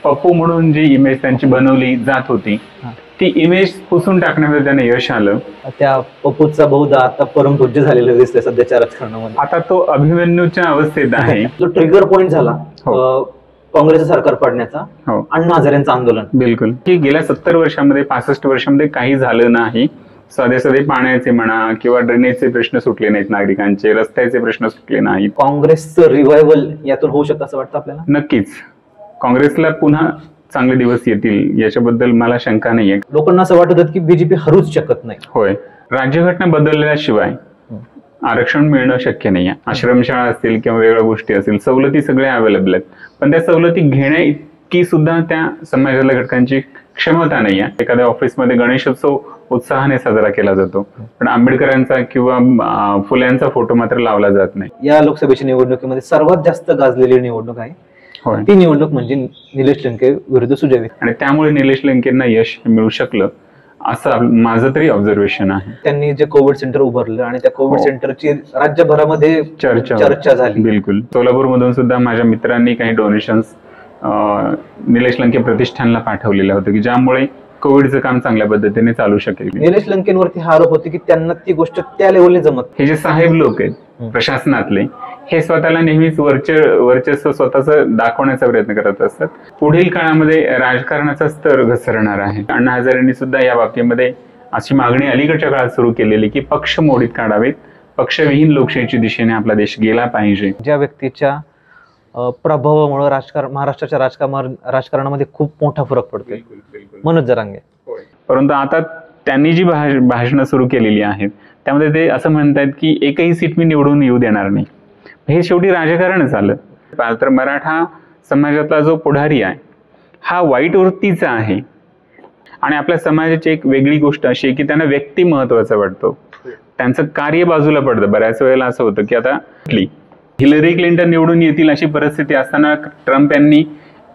पप्पू म्हणून जी इमेज त्यांची बनवली जात होती ती इमेज पुसून टाकण्यामध्ये त्यांना यश आलं. त्या पप्पूचा बहुधा आता परमपूज्य झालेला दिसतोय सध्याच्या राजकारणामध्ये. आता तो अभिमन्यूच्या अवस्थेत आहे. जो ट्रिगर पॉइंट झाला काँग्रेसचं सरकार पडण्याचा, अण्णा हजारेंचं आंदोलन. बिलकुल, की गेल्या 70 वर्षांमध्ये 65 वर्षांमध्ये काही झालं नाही. साधे साधे पाण्याचे म्हणा किंवा ड्रेनेजचे प्रश्न सुटले नाहीत, नागरिकांचे रस्त्याचे प्रश्न सुटले नाहीत. काँग्रेसचं रिव्हायवल यातून होऊ शकतं असं वाटतं आपल्याला? नक्कीच काँग्रेसला पुन्हा चांगले दिवस येतील याच्याबद्दल मला शंका नाहीये. लोकांना असं वाटत होतं की बीजेपी हरूच शकत नाही. होय, राज्यघटना बदलल्याशिवाय आरक्षण मिळणं शक्य नाहीये. आश्रमशाळा असतील किंवा वेगळ्या गोष्टी असतील, सवलती सगळ्या अवेलेबल आहेत, पण त्या सवलती घेण्या इतकी सुद्धा त्या समाजातल्या घटकांची क्षमता नाहीये. एखाद्या ऑफिसमध्ये गणेशोत्सव उत्साहाने साजरा केला जातो, पण आंबेडकरांचा किंवा फुल्यांचा फोटो मात्र लावला जात नाही. या लोकसभेच्या निवडणुकीमध्ये सर्वात जास्त गाजलेली निवडणूक आहे ती निवडणूक म्हणजे निलेश लंके विरुद्ध सुजय विखे. आणि त्यामुळे निलेश लंकेंना यश मिळू शकलं असं माझं तरी ऑब्झर्वेशन आहे. त्यांनी जे कोविड सेंटर उभारलं आणि त्या कोविड सेंटरची राज्यभरामध्ये चर्चा झाली. बिलकुल, सोलापूर मधून सुद्धा माझ्या मित्रांनी काही डोनेशन्स निलेश लंके प्रतिष्ठानला पाठवलेलं होतं की ज्यामुळे कोविडचं काम चांगल्या पद्धतीने चालू शकेल. निलेश लंकेंवरती हा आरोप होते की त्यांना ती गोष्ट त्या लेवलने जमत. हे जे साहेब लोक आहेत प्रशासनातले, हे स्वतःला नेहमीच वर्चस्व स्वतःच दाखवण्याचा प्रयत्न करत असतात. पुढील काळामध्ये राजकारणाचा स्तर घसरणार आहे. अण्णा हजारेंनी सुद्धा या बाबतीमध्ये अशी मागणी अलीकडच्या काळात सुरू केलेली की पक्ष मोडीत काढावेत, पक्षविहीन लोकशाहीच्या दिशेने आपला देश गेला पाहिजे. ज्या व्यक्तीच्या प्रभावामुळे महाराष्ट्राच्या राजकारणामध्ये खूप मोठा फरक पडतोय, मनोज जरांगे. परंतु आता त्यांनी जी भाषणं सुरू केलेली आहेत त्यामध्ये ते असं म्हणतात की एकही सीट मी निवडून येऊ देणार नाही. हे शेवटी राजकारणच आलं. तर मराठा समाजातला जो पुढारी आहे हा वाईट वृत्तीचा आहे. आणि आपल्या समाजाची एक वेगळी गोष्ट अशी आहे की त्यांना व्यक्ती महत्वाचा वाटतो, त्यांचं कार्य बाजूला पडतं. बऱ्याच वेळेला असं होतं की आता हिलरी क्लिंटन निवडून येतील अशी परिस्थिती असताना ट्रम्प यांनी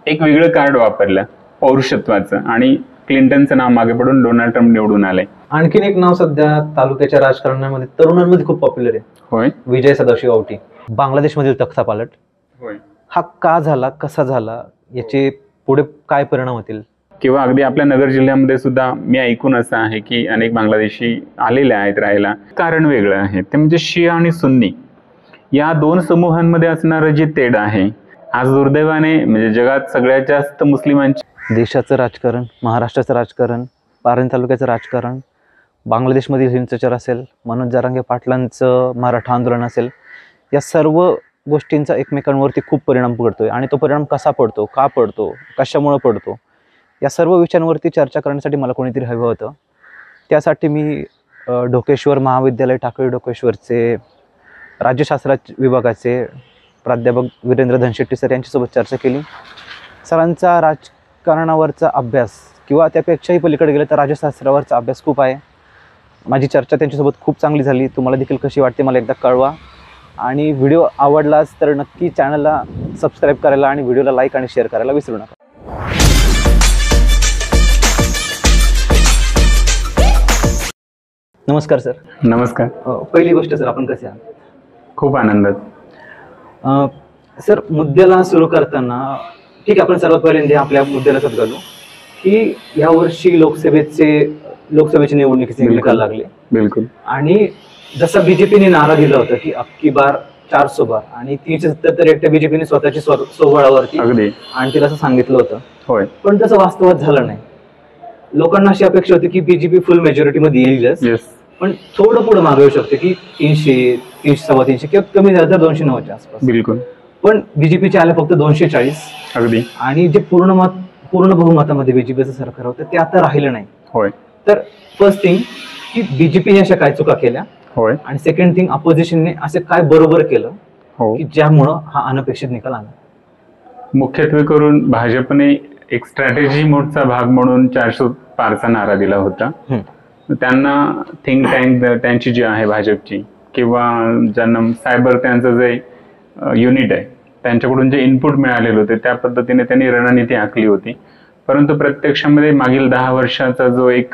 एक वेगळं कार्ड वापरलं पौरुषत्वाचं, आणि क्लिंटनचं नाव मागे पडून डोनाल्ड ट्रम्प निवडून आले. आणखीन एक नाव सध्या तालुक्याच्या राजकारणामध्ये तरुणांमध्ये खूप पॉप्युलर आहे. होय, विजय सदाशिव औटी. बांगलादेशमधील तख्तापालट. होय, हा का झाला, कसा झाला, याचे पुढे काय परिणाम होतील? किंवा अगदी आपल्या नगर जिल्ह्यामध्ये सुद्धा मी ऐकून असं आहे की अनेक बांगलादेशी आलेले आहेत राहायला. कारण वेगळं आहे, ते म्हणजे शिया आणि सुन्नी या दोन समूहांमध्ये असणारं जे तेढ आहे. आज दुर्दैवाने म्हणजे जगात सगळ्यात जास्त मुस्लिमांची देशाचं राजकारण, महाराष्ट्राचं राजकारण, पारनेर तालुक्याचं राजकारण, बांगलादेशमधील हिंसाचार असेल, मनोज जरांगे पाटलांचं मराठा आंदोलन असेल, या सर्व गोष्टींचा एकमेकांवरती खूप परिणाम पडतोय. आणि तो परिणाम कसा पडतो, का पडतो, कशामुळे पडतो, या सर्व विषयांवरती चर्चा करण्यासाठी मला कोणीतरी हवं होतं. त्यासाठी मी ढोकेश्वर महाविद्यालय टाकळी ढोकेश्वरचे राज्यशास्त्र विभागाचे प्राध्यापक वीरेंद्र धनशेट्टी सर यांच्यासोबत चर्चा केली. सरांचा राजकारणावरचा अभ्यास किंवा त्यापेक्षाही पलीकडे गेलं तर राज्यशास्त्रावरचा अभ्यास खूप आहे. माझी चर्चा त्यांच्यासोबत खूप चांगली झाली. तुम्हाला देखील कशी वाटते मला एकदा कळवा. आणि व्हिडिओ आवडलाच तर नक्की चॅनलला सबस्क्राईब करायला आणि व्हिडिओला लाईक आणि शेअर करायला विसरू नका. नमस्कार सर. नमस्कार. पहिली गोष्ट सर, आपण कसे आहात? खूप आनंदात. सर, मुद्द्याला सुरू करताना ठीक आहे, आपण सर्वात पहिल्यांदा आपल्या मुद्द्याला सुरू घालू की यावर्षी लोकसभेची निवडणुकीचे निकाल लागले. बिलकुल. आणि जसा बीजेपीने नारा दिला होता की अबकी बार 400 बार, आणि 370 एकट्या बीजेपीने स्वतःची सोहळावरती अगदी आणतील असं सांगितलं होतं. होय, पण तसं वास्तवात झालं नाही. लोकांना अशी अपेक्षा होती की बीजेपी फुल मेजॉरिटी मध्ये येईलच, पण थोडं पुढे मागवू शकते की 300, 300, किंवा कमी झालं तर 290च्या आसपास. बिलकुल. पण बीजेपीचे आले फक्त 240. अगदी. आणि जे पूर्ण बहुमतामध्ये बीजेपीचं सरकार होतं ते आता राहिलं नाही. होय. तर फर्स्ट थिंग की बीजेपीने अशा काय चुका केल्या, होय, आणि सेकंड थिंग अपोजिशनने असे काय बरोबर केलं की ज्यामुळं हा अनपेक्षित निकाल आला? मुख्यत्वे करून भाजपने एक स्ट्रॅटेजी मोडचा भाग म्हणून 400 पारचा नारा दिला होता. त्यांना थिंक टँक त्यांची जी आहे भाजपची, किंवा ज्यांना सायबर त्यांचं जे युनिट आहे त्यांच्याकडून जे इनपुट मिळालेले होते त्या पद्धतीने त्यांनी रणनीती आखली होती. परंतु प्रत्यक्षामध्ये मागील 10 वर्षाचा जो एक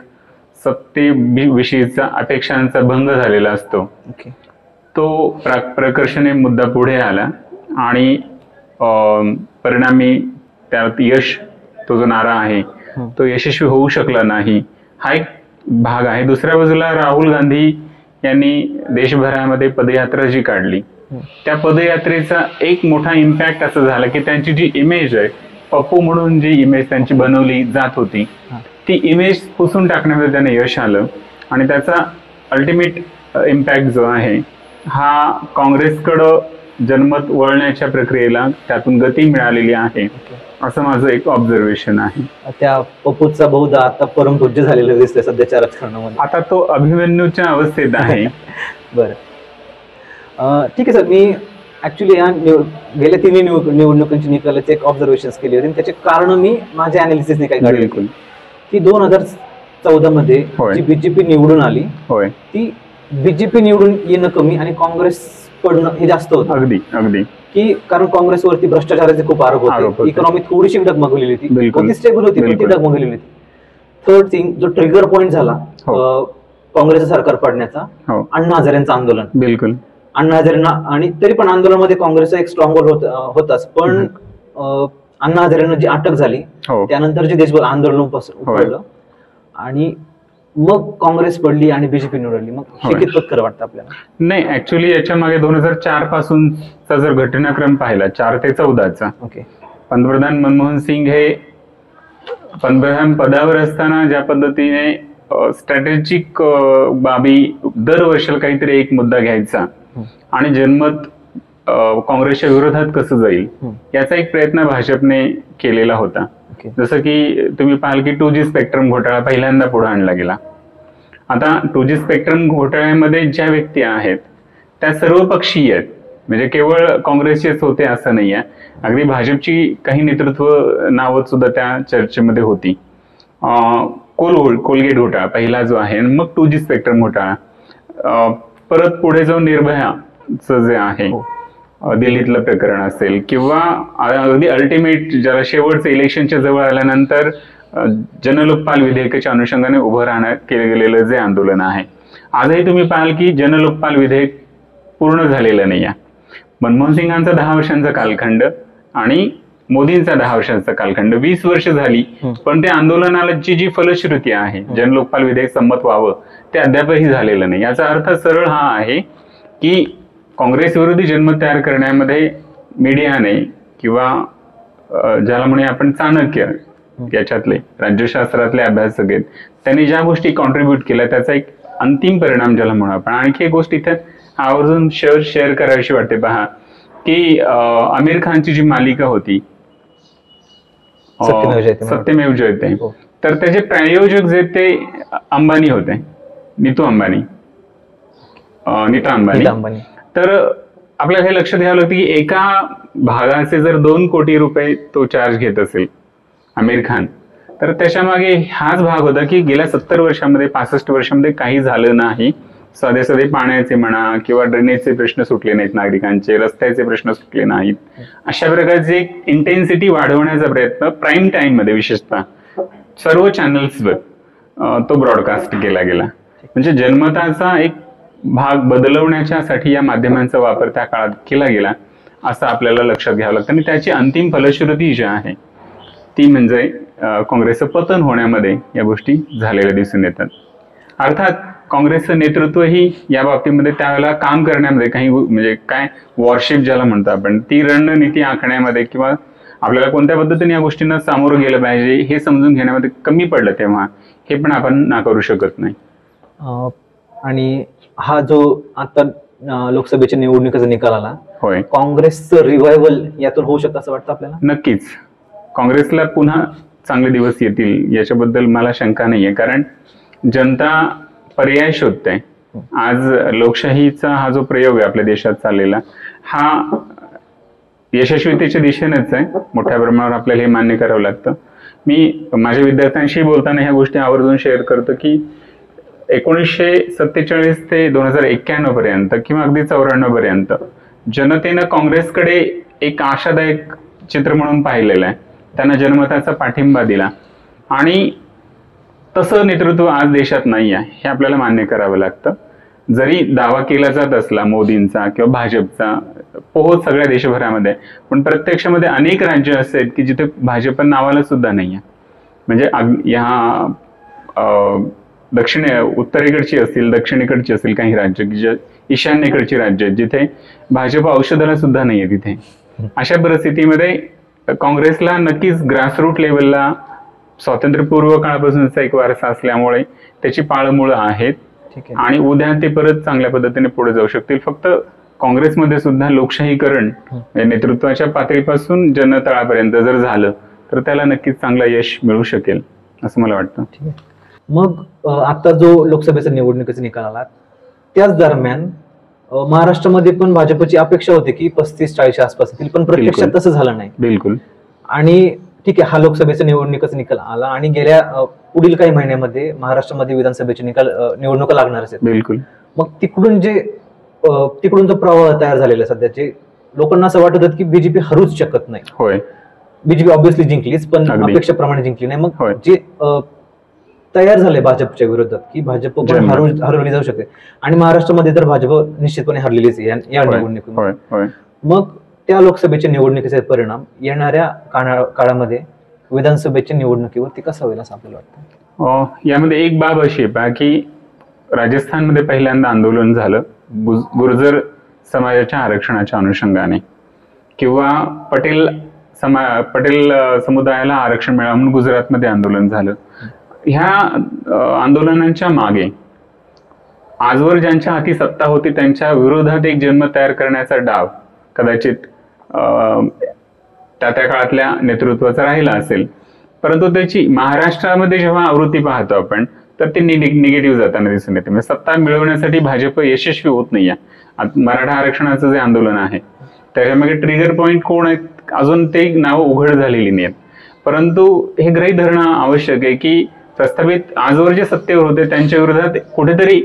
सत्तेविषयीचा अपेक्षांचा भंग झालेला असतो, तो प्रकर्षाने मुद्दा पुढे आला आणि परिणामी त्यात यश तो जो नारा आहे तो यशस्वी होऊ शकला नाही, हा एक भाग आहे. दुसऱ्या बाजूला राहुल गांधी यांनी देशभरामध्ये पदयात्रा जी काढली, त्या पदयात्रेचा एक मोठा इम्पॅक्ट असं झाला की त्यांची जी इमेज आहे, पप्पू म्हणून जी इमेज त्यांची बनवली जात होती, ती इमेज पुसून टाकण्यामध्ये त्यांना यश आलं. आणि त्याचा अल्टिमेट इम्पॅक्ट जो आहे हा काँग्रेसकडं जनमत वळण्याच्या प्रक्रियेला त्यातून गती मिळालेली आहे, असं माझं एक ऑब्झर्वेशन आहे. त्या पप्पूचा बहुधा आता परमपूज्य झालेलं दिसतंय सध्याच्या राजकारणामध्ये. आता तो अभिमन्यूच्या अवस्थेत आहे. बरं, ठीक आहे सर. मी ऍक्च्युली या गेल्या तिन्ही निवडणुकांची निकालाचे एक ऑब्झर्वेशन केली होती, त्याचे कारण मी माझ्या अनालिसिसने काय काढले की 2014 मध्ये जी बीजेपी निवडून आली, ती बीजेपी निवडून येणं कमी आणि काँग्रेस पडणं हे जास्त होतं. अगदी अगदी की कारण काँग्रेसवरती भ्रष्टाचाराचे खूप आरोप होते, इकॉनॉमी थोडीशी डगमगलेली होती, स्टेबल होती पण ती डगमगलेली होती. थर्ड थिंग, जो ट्रिगर पॉईंट झाला काँग्रेसचं सरकार पडण्याचा, अण्णा हजारेंचं आंदोलन. बिलकुल, अण्णा हजारेंना, आणि तरी पण आंदोलनामध्ये काँग्रेसचा एक स्ट्रॉंग होल्ड होताच, पण अण्णा हजारेंना जी अटक झाली त्यानंतर जे देशभर आंदोलन पडलं आणि मग काँग्रेस पडली आणि बीजेपी निवडली. मग हे कितपत खरं वाटतं आपल्याला? नाही, ऍक्च्युली याच्या मागे 2004 पासूनचा जर घटनाक्रम पाहिला, 4 ते 14चा, पंतप्रधान मनमोहन सिंग हे पंतप्रधान पदावर असताना ज्या पद्धतीने स्ट्रॅटेजिक बाबी दरवर्षाला काहीतरी एक मुद्दा घ्यायचा आणि जनमत काँग्रेसच्या विरोधात कसं जाईल याचा एक प्रयत्न भाजपने केलेला होता. जसं की तुम्ही पाहाल की 2G स्पेक्ट्रम घोटाळा पहिल्यांदा पुढे आणला गेला. आता 2G स्पेक्ट्रम घोटाळ्यामध्ये ज्या व्यक्ती आहेत त्या सर्व पक्षीय आहेत, म्हणजे केवळ काँग्रेसचेच होते असं नाही आहे. अगदी भाजपची काही नेतृत्व नावं सुद्धा त्या चर्चेमध्ये होती. कोलगेट घोटाळा पहिला जो आहे, मग 2G स्पेक्ट्रम घोटाळा, परत पुढे जाऊन निर्भयाचं जे आहे दिल्लीतलं प्रकरण असेल, किंवा अगदी अल्टिमेट ज्याला शेवटचं इलेक्शनच्या जवळ आल्यानंतर जनलोकपाल विधेयकाच्या अनुषंगाने उभं राहण्यात केलं गेलेलं जे आंदोलन आहे. आजही तुम्ही पाहाल की जनलोकपाल विधेयक पूर्ण झालेलं नाही आहे. मनमोहन सिंगांचा 10 वर्षांचा कालखंड आणि मोदींचा 10 वर्षांचा कालखंड, 20 वर्ष झाली, पण त्या आंदोलनाला जी फलश्रुती आहे, जनलोकपाल विधेयक संमत व्हावं, ते अद्यापही झालेलं नाही. याचा अर्थ सरळ हा आहे की काँग्रेस विरोधी जनमत तयार करण्यामध्ये मीडियाने किंवा ज्याला म्हणे आपण चाणक्य याच्यातले राज्यशास्त्रातले अभ्यासक आहेत, त्यांनी ज्या गोष्टी कॉन्ट्रीब्यूट केल्या त्याचा एक अंतिम परिणाम ज्याला म्हणू आपण. आणखी एक गोष्ट इथे आवर्जून शेअर करावीशी वाटते. पहा की आमिर खानची जी मालिका होती सत्यमेव जयते, तर त्याचे प्रायोजक जे ते अंबानी होते, नीता अंबानी. तर आपल्याला हे लक्षात घ्यावं लागतं की एका भागाचे जर 2 कोटी रुपये तो चार्ज घेत असेल आमिर खान, तर त्याच्या मागे हाच भाग होता की गेल्या 70 वर्षामध्ये 65 वर्षामध्ये काही झालं नाही. साधे पाण्याचे म्हणा किंवा ड्रेनेजचे प्रश्न सुटले नाहीत नागरिकांचे, रस्त्याचे प्रश्न सुटले नाहीत. अशा प्रकारची एक इंटेन्सिटी वाढवण्याचा प्रयत्न प्राईम टाइम मध्ये विशेषतः सर्व चॅनल्सवर तो ब्रॉडकास्ट केला गेला. म्हणजे जनमताचा एक भाग बदलवण्याच्यासाठी या माध्यमांचा वापर त्या काळात केला गेला असं आपल्याला लक्षात घ्यावं लागतं. आणि त्याची अंतिम फलश्रुती जी आहे ती म्हणजे काँग्रेसचं पतन होण्यामध्ये या गोष्टी झालेल्या दिसून येतात. अर्थात काँग्रेसचं नेतृत्वही या बाबतीमध्ये त्यावेळेला काम करण्यामध्ये काही म्हणजे काय वॉरशिप ज्याला म्हणतो आपण, ती रणनीती आखण्यामध्ये किंवा आपल्याला कोणत्या पद्धतीने या गोष्टींना सामोरं गेलं पाहिजे हे समजून घेण्यामध्ये कमी पडलं तेव्हा, हे पण आपण नाकारू शकत नाही. आणि हा जो आता लोकसभेच्या निवडणुकीचा निकाल आला, होय, काँग्रेसचं रिव्हायवल यातून होऊ शकतं असं वाटतं आपल्याला? नक्कीच काँग्रेसला पुन्हा चांगले दिवस येतील याच्याबद्दल मला शंका नाहीये. कारण जनता पर्याय शोधते. आज लोकशाहीचा हा जो प्रयोग आहे आपल्या देशात चाललेला, हा यशस्वीतेच्या दिशेनेच आहे. मोठ्या प्रमाणावर आपल्याला हे मान्य करावं लागतं. मी माझ्या विद्यार्थ्यांशी बोलताना ह्या गोष्टी आवर्जून शेअर करतो की 1947 ते 2091 पर्यंत किंवा अगदी 94 पर्यंत जनतेनं काँग्रेसकडे एक आशादायक चित्र म्हणून पाहिलेलं आहे. त्यांना जनमताचा पाठिंबा दिला आणि तसं नेतृत्व आज देशात नाही आहे हे आपल्याला मान्य करावं लागतं. जरी दावा केला जात असला मोदींचा किंवा भाजपचा पोहोच सगळ्या देशभरामध्ये आहे. पण प्रत्यक्षामध्ये अनेक राज्य असे आहेत की जिथे भाजप नावाला सुद्धा नाही आहे. म्हणजे उत्तरेकडची असतील, दक्षिणेकडची असतील काही राज्य, की ईशान्येकडची राज्य आहेत जिथे भाजप औषधाला सुद्धा नाहीये तिथे. अशा परिस्थितीमध्ये काँग्रेसला नक्कीच ग्रासरूट लेवलला स्वातंत्र्यपूर्व काळापासूनचा एक वारसा असल्यामुळे त्याची पाळमुळं आहेत आणि उद्या ते परत चांगल्या पद्धतीने पुढे जाऊ शकतील. फक्त काँग्रेसमध्ये सुद्धा लोकशाहीकरण नेतृत्वाच्या पातळीपासून जनतळापर्यंत जर झालं तर त्याला नक्कीच चांगलं यश मिळू शकेल असं मला वाटतं. मग आता जो लोकसभेचा निवडणुकीचा निकाल आला त्याच दरम्यान महाराष्ट्रामध्ये पण भाजपची अपेक्षा होती की 35-40 आसपास येतील, पण प्रत्यक्षात तसं झालं नाही. बिलकुल. आणि ठीक आहे, हा लोकसभेचा निवडणुकीचा निकाल आला आणि गेल्या पुढील काही महिन्यामध्ये महाराष्ट्रामध्ये विधानसभेचे निवडणुका लागणार आहेत. बिलकुल. मग तिकडून जो प्रवाह तयार झालेला सध्याचे लोकांना असं वाटत होतं की बीजेपी हरूच शकत नाही. होय, बीजेपी ऑब्व्हियसली जिंकलीच, पण अपेक्षेप्रमाणे जिंकली नाही. मग जे तयार झाले भाजपच्या विरोधात की भाजप पण हरवली जाऊ शकते आणि महाराष्ट्रामध्ये तर भाजप निश्चितपणे हरलेलीच आहे या निवडणुकीत. मग त्या लोकसभेच्या निवडणुकीचे परिणाम येणाऱ्या काळामध्ये विधानसभेच्या निवडणुकीवरती कसा होईल असं आपल्याला वाटतं? यामध्ये एक बाब अशी आहे की राजस्थानमध्ये पहिल्यांदा आंदोलन झालं गुर्जर समाजाच्या आरक्षणाच्या अनुषंगाने, किंवा पटेल समुदायाला आरक्षण मिळावं म्हणून गुजरातमध्ये आंदोलन झालं. ह्या आंदोलनांच्या मागे आजवर ज्यांच्या हाती सत्ता होती त्यांच्या विरोधात एक जन्म तयार करण्याचा डाव कदाचित त्या काळातल्या नेतृत्वाचा राहिला असेल. परंतु त्याची महाराष्ट्रामध्ये जेव्हा आवृत्ती पाहतो आपण तर ते निगेटिव्ह जाताना दिसून येते. म्हणजे सत्ता मिळवण्यासाठी भाजप यशस्वी होत नाहीये. मराठा आरक्षणाचं जे आंदोलन आहे त्याच्यामागे ट्रिगर पॉइंट कोण आहेत अजून ते नावं उघड झालेली नाहीत. परंतु हे गृहीत धरणं आवश्यक आहे की प्रस्थापित आजवर जे सत्तेवर होते त्यांच्या विरोधात कुठेतरी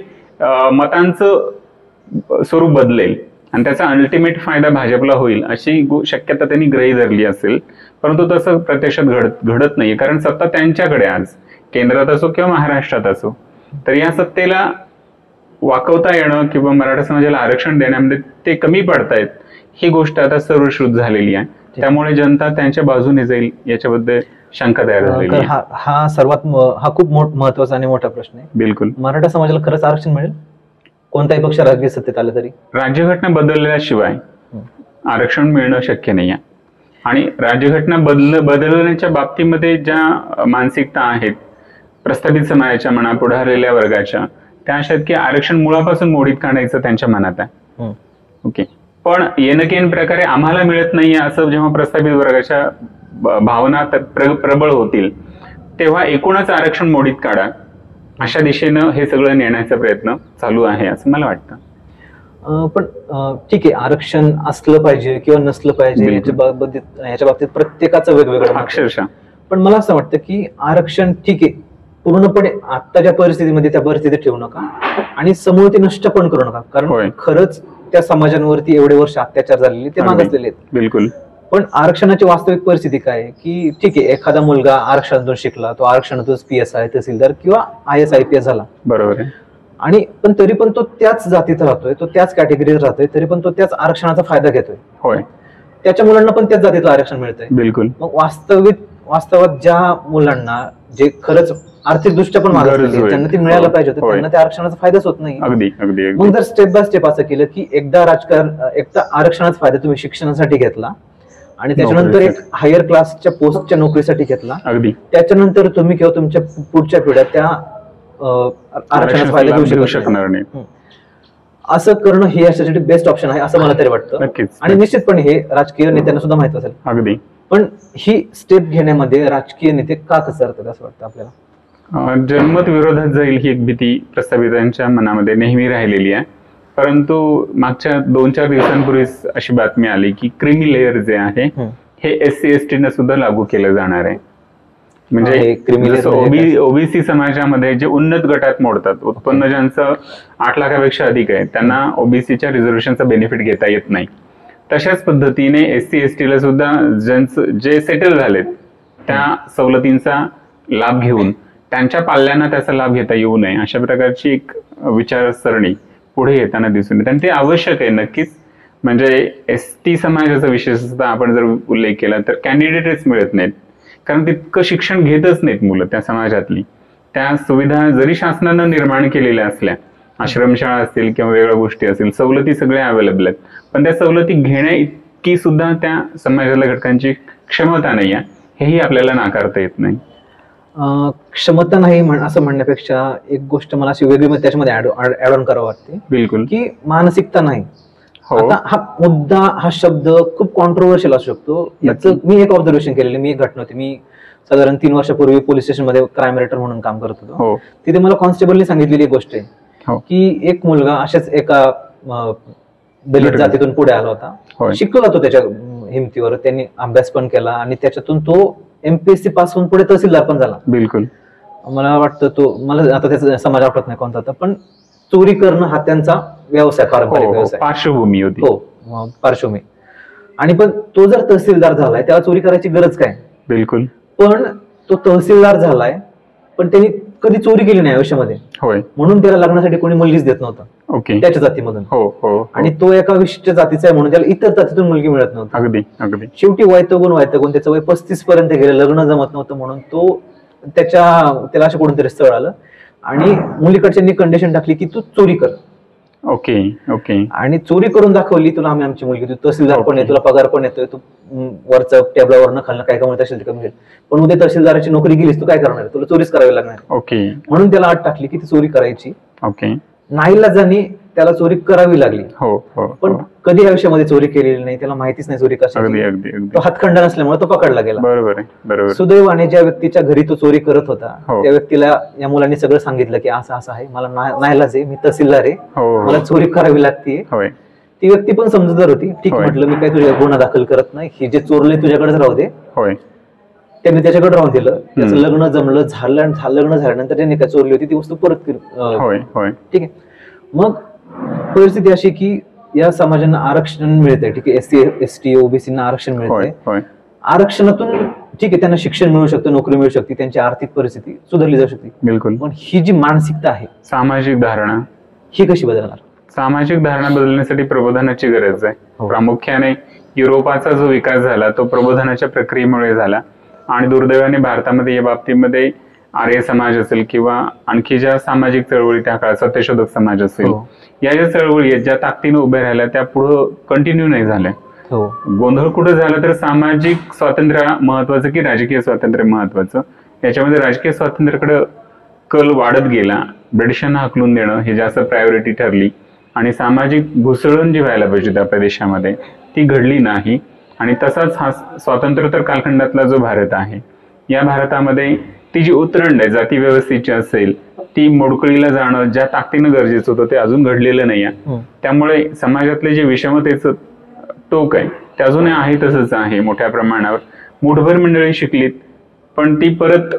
मतांचं स्वरूप बदलेल आणि त्याचा अल्टिमेट फायदा भाजपला होईल अशी शक्यता त्यांनी गृहीत धरली असेल. परंतु तसं प्रत्यक्षात घडत नाहीये, कारण सत्ता त्यांच्याकडे आज केंद्रात असो किंवा महाराष्ट्रात असो. तर या सत्तेला वाकवता येणं किंवा मराठा समाजाला आरक्षण देण्यामध्ये ते कमी पडतायत ही गोष्ट आता सर्वश्रुत झालेली आहे. त्यामुळे जनता त्यांच्या बाजूने जाईल याच्याबद्दल शंका तयार झालेली आहे. हा खूप महत्वाचा आणि मोठा प्रश्न आहे. बिलकुल. मराठा समाजाला खरंच आरक्षण मिळेल कोणताही पक्ष राजकीय सत्तेत आलं तरी? राज्यघटना बदलल्याशिवाय आरक्षण मिळणं शक्य नाही आहे. आणि राज्यघटना बदलण्याच्या बाबतीमध्ये ज्या मानसिकता आहेत प्रस्थापित समाजाच्या म्हणा पुढारलेल्या वर्गाच्या त्या अशा आहेत की आरक्षण मुळापासून मोडीत काढायचं त्यांच्या मनात आहे. ओके, पण येनकेन प्रकारे आम्हाला मिळत नाहीये असं जेव्हा प्रस्थापित वर्गाच्या भावना प्रबळ होतील तेव्हा एकूणच आरक्षण मोडीत काढा अशा दिशेनं हे सगळं नेण्याचा प्रयत्न चालू आहे असं मला वाटतं. पण ठीक आहे, आरक्षण असलं पाहिजे किंवा नसलं पाहिजे याच्या बाबतीत प्रत्येकाचं वेगवेगळं अक्षरशः. पण मला असं वाटतं की आरक्षण ठीक आहे पूर्णपणे आत्ताच्या परिस्थितीमध्ये त्या परिस्थितीत ठेवू नका आणि समूळ ते नष्ट पण करू नका, कारण खरंच त्या समाजांवरती एवढे वर्ष अत्याचार झालेले ते मागासलेले आहेत. बिलकुल. पण आरक्षणाची वास्तविक परिस्थिती काय आहे की ठीक आहे एखादा मुलगा आरक्षणातून शिकला, तो आरक्षणातून PSI तहसीलदार किंवा IS IPS झाला, बरोबर आहे, आणि पण तरी पण तो त्याच जातीत राहतोय, तो त्याच कॅटेगरीत राहतोय, तरी पण तो त्याच आरक्षणाचा फायदा घेतोय. होय, त्याच्या मुलांना पण त्याच जातीतलं आरक्षण मिळतंय. बिलकुल. मग वास्तवात ज्या मुलांना जे खरंच आर्थिक दृष्ट्या पण मागासलेले त्यांना ते मिळायला पाहिजे होतं त्यांना त्या आरक्षणाचा फायदाच होत नाही. अगदी अगदी. मग जर स्टेप बाय स्टेप असं केलं की एकदा आरक्षणाचा फायदा तुम्ही शिक्षणासाठी घेतला आणि त्याच्यानंतर एक हायर क्लासच्या पोस्टच्या नोकरीसाठी घेतला, अगदी त्याच्यानंतर तुम्ही किंवा तुमच्या पुढच्या पिढ्या त्या आरक्षणाचा फायदा घेऊ शकणार नाही. असं करणं हे याच्यासाठी बेस्ट ऑप्शन आहे असं मला तरी वाटतं. आणि निश्चितपणे हे राजकीय नेत्यांना सुद्धा माहित असेल. अगदी. पण ही स्टेप घेण्यामध्ये राजकीय नेते का कचरतात असं वाटतं आपल्याला? जनमत विरोधात जाईल ही एक भीती प्रस्थापितांच्या मनामध्ये नेहमी राहिलेली आहे. परंतु मागच्या 2-4 दिवसांपूर्वीच अशी बातमी आली की क्रीमी लेअर जे आहे हे SC ST न सुद्धा लागू केलं जाणार आहे. म्हणजे ओबीसी समाजामध्ये जे उन्नत गटात मोडतात, उत्पन्न ज्यांचं 8 लाखापेक्षा अधिक आहे त्यांना ओबीसीच्या रिझर्वेशनचा बेनिफिट घेता येत नाही. तशाच पद्धतीने SC ST ला सुद्धा जे सेटल झालेत त्या सवलतींचा लाभ घेऊन त्यांच्या पाल्यांना त्याचा लाभ घेता येऊ नये अशा प्रकारची एक विचारसरणी पुढे येताना दिसून येते आणि ते आवश्यक आहे नक्कीच. म्हणजे ST समाजाचा विशेषतः आपण जर उल्लेख केला तर कॅन्डिडेटच मिळत नाहीत, कारण तितकं शिक्षण घेतच नाहीत मुलं त्या समाजातली. त्या सुविधा जरी शासनानं निर्माण केलेल्या असल्या, आश्रमशाळा असतील किंवा वेगळ्या गोष्टी असतील, सवलती सगळ्या अवेलेबल आहेत, पण त्या सवलती घेण्या इतकी सुद्धा त्या समाजातल्या घटकांची क्षमता नाही आहे, हेही आपल्याला नाकारता येत नाही. क्षमता नाही असं म्हणण्यापेक्षा एक गोष्ट मला अशी वेगळी त्याच्यामध्ये ऍड ऑन करावं वाटते. बिलकुल. की मानसिकता नाही. आता हा मुद्दा, हा शब्द खूप कॉन्ट्रोवर्शियल असू शकतो. याचं मी एक ऑब्झर्वेशन केलेलं, मी एक घटना होती. मी साधारण 3 वर्षापूर्वी पोलीस स्टेशन मध्ये क्राईम रायटर म्हणून काम करत होतो. तिथे मला कॉन्स्टेबलने सांगितलेली एक गोष्ट आहे की एक मुलगा अशाच एका दलित जातीतून पुढे आला होता. शिकला तो त्याच्या हिमतीवर, त्यांनी अभ्यास पण केला आणि त्याच्यातून तो MPSC पास होऊन पुढे तहसीलदार पण झाला. बिलकुल. मला वाटतं तो, मला आता त्याचा समाज आठवत नाही कोणता होता, पण चोरी करणं हा त्यांचा व्यवसाय, पारंपरिक व्यवसाय, पार्श्वभूमी होती. हो, पार्श्वभूमी. आणि पण तो जर तहसीलदार झालाय त्याला चोरी करायची गरज काय? बिलकुल. पण तो तहसीलदार झालाय पण त्यांनी कधी चोरी केली नाही आयुष्यामध्ये, म्हणून त्याला लग्नासाठी कोणी मुलगीच देत नव्हतं त्याच्या जातीमधून. आणि तो एका विशिष्ट जातीचा आहे म्हणून त्याला इतर जातीतून मुलगी मिळत नव्हती. अगदी अगदी. शेवटी वैतागून त्याचं वय 35 पर्यंत गेलं, लग्न जमत नव्हतं म्हणून त्याला असं कोणतरी स्थळ आलं आणि मुलीकडच्यांनी कंडिशन टाकली की तू चोरी कर. Okay okay. आणि चोरी करून दाखवली, तुला आम्ही आमची मुलगी, तू तहसीलदार पण आहे, तुला पगार पण येतोय, तू वरचं टेबलावर न खाल्लं काय कमी तहसील कमी, पण उद्या तहसीलदाराची नोकरी गेलीस तू काय करणार? तुला चोरीच करावी लागणार. ओके. म्हणून त्याला अट टाकली की ती चोरी करायची. ओके. नाईलाजानी त्याला चोरी करावी लागली. पण कधी आयुष्यामध्ये चोरी केलेली नाही, त्याला माहितीच नाही चोरी कशाची. तो हातखंडा नसल्यामुळे तो पकडला गेला. बरोबर. सुदैवाने ज्या व्यक्तीच्या घरी तो चोरी करत होता त्या व्यक्तीला या मुलांनी सगळं सांगितलं की असं असं आहे, मला नाईलाज आहे, मी तहसीलदार आहे, मला चोरी करावी लागते. ती व्यक्ती पण समजदार होती. ठीक म्हटलं, मी काय तुझ्या गुन्हा दाखल करत नाही, हे जे चोरले तुझ्याकडेच राहू दे. त्यांनी त्याच्याकडे राहून दिलं, त्याचं लग्न जमलं, लग्न झाल्यानंतर त्यांनी काय चोरली होती ती वस्तू परत केली. ठीक आहे. मग परिस्थिती अशी की या समाजांना आरक्षण मिळतंय, ठीक आहे, SC ST OBC ना आरक्षण मिळतंय. आरक्षणातून ठीक आहे, त्यांना शिक्षण मिळू शकतं, नोकरी मिळू शकते, त्यांची आर्थिक परिस्थिती सुधारली जाऊ शकते. बिलकुल. पण ही जी मानसिकता आहे, सामाजिक धारणा, ही कशी बदलणार? सामाजिक धारणा बदलण्यासाठी प्रबोधनाची गरज आहे. प्रामुख्याने युरोपाचा जो विकास झाला तो प्रबोधनाच्या प्रक्रियेमुळे झाला आणि दुर्दैवाने भारतामध्ये या बाबतीमध्ये आर्य समाज असेल किंवा आणखी ज्या सामाजिक चळवळी त्या काळात सत्यशोधक समाज असेल, या ज्या चळवळी आहेत ज्या ताकदीने उभ्या राहिल्या त्या पुढे कंटिन्यू नाही झाल्या. गोंधळ कुठं झाला तर सामाजिक स्वातंत्र्य महत्वाचं की राजकीय स्वातंत्र्य महत्वाचं, याच्यामध्ये राजकीय स्वातंत्र्याकडे कल वाढत गेला. ब्रिटिशांना हकलून देणं हे जास्त प्रायोरिटी ठरली आणि सामाजिक घुसळण जी व्हायला पाहिजे त्या प्रदेशामध्ये ती घडली नाही. आणि तसाच हा स्वातंत्र्योत्तर कालखंडातला जो भारत आहे, या भारतामध्ये ती जी उतरंड आहे जाती व्यवस्थेची असेल, ती मोडकळीला जाणं ज्या ताकदीनं गरजेचं होतं ते अजून घडलेलं नाही आहे. त्यामुळे समाजातले जे विषमतेचं टोक आहे ते अजूनही आहे तसंच आहे. मोठ्या प्रमाणावर मुठभर मंडळी शिकलीत पण ती परत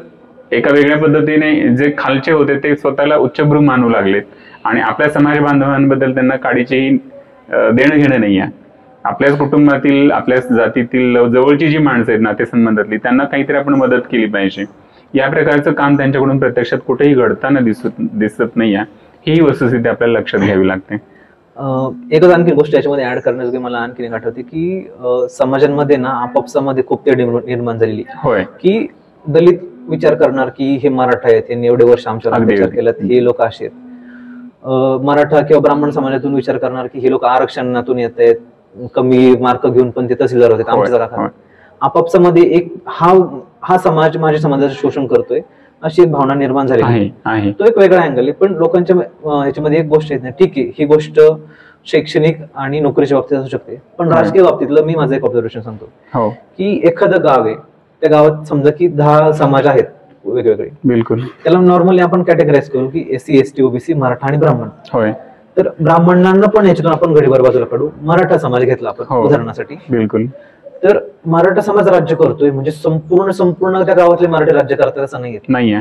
एका वेगळ्या पद्धतीने जे खालचे होते ते स्वतःला उच्चभ्रू मानू लागलेत आणि आपल्या समाज बांधवांबद्दल त्यांना काडीचेही देणं घेणं नाही आहे. आपल्याच कुटुंबातील, आपल्याच जातीतील जवळची जी माणसं आहेत नातेसंबंधातली, त्यांना काहीतरी आपण मदत केली पाहिजे. या प्रकारचं काम त्यांच्याकडून प्रत्यक्षात कुठेही घडताना दिसत नाही आहे. ही वस्तुस्थिती आपल्याला लक्षात घ्यावी लागते. एकच आणखी गोष्ट याच्यामध्ये ऍड करण्यासाठी मला आणखी एक आठवते की समाजांमध्ये ना आपापसामध्ये खूप ते निर्माण झालेली की दलित विचार करणार की हे मराठा आहेत, यांनी एवढे वर्ष आमच्यावर अत्याचार केलात, हे लोक असे आहेत. मराठा किंवा ब्राह्मण समाजातून विचार करणार की हे लोक आरक्षणातून येत आहेत, कमी मार्क घेऊन पण ते तहसीलदार होते, आमच्या जरा आपापसामध्ये एक हा समाज माझ्या समाजाचं शोषण करतोय अशी एक भावना निर्माण झाली आहे. तो एक वेगळा अँगल आहे. पण लोकांच्या ह्याच्यामध्ये एक गोष्ट येत नाही, ठीक आहे, ही गोष्ट शैक्षणिक आणि नोकरीच्या बाबतीत असू शकते, पण राजकीय बाबतीतलं मी माझं एक ऑब्झर्वेशन सांगतो की एखादं गाव आहे, त्या गावात समजा की 10 समाज आहेत वेगवेगळे. बिलकुल. त्याला नॉर्मली आपण कॅटेगराईज करू की SC ST OBC मराठा आणि ब्राह्मण. तर ब्राह्मणांना पण याच्यातून आपण घडीभर बाजूला काढू. मराठा समाज घेतला आपण उदाहरणासाठी. बिलकुल. तर मराठा समाज राज्य करतोय म्हणजे संपूर्ण त्या गावातले मराठी राज्य करतात असं नाहीये.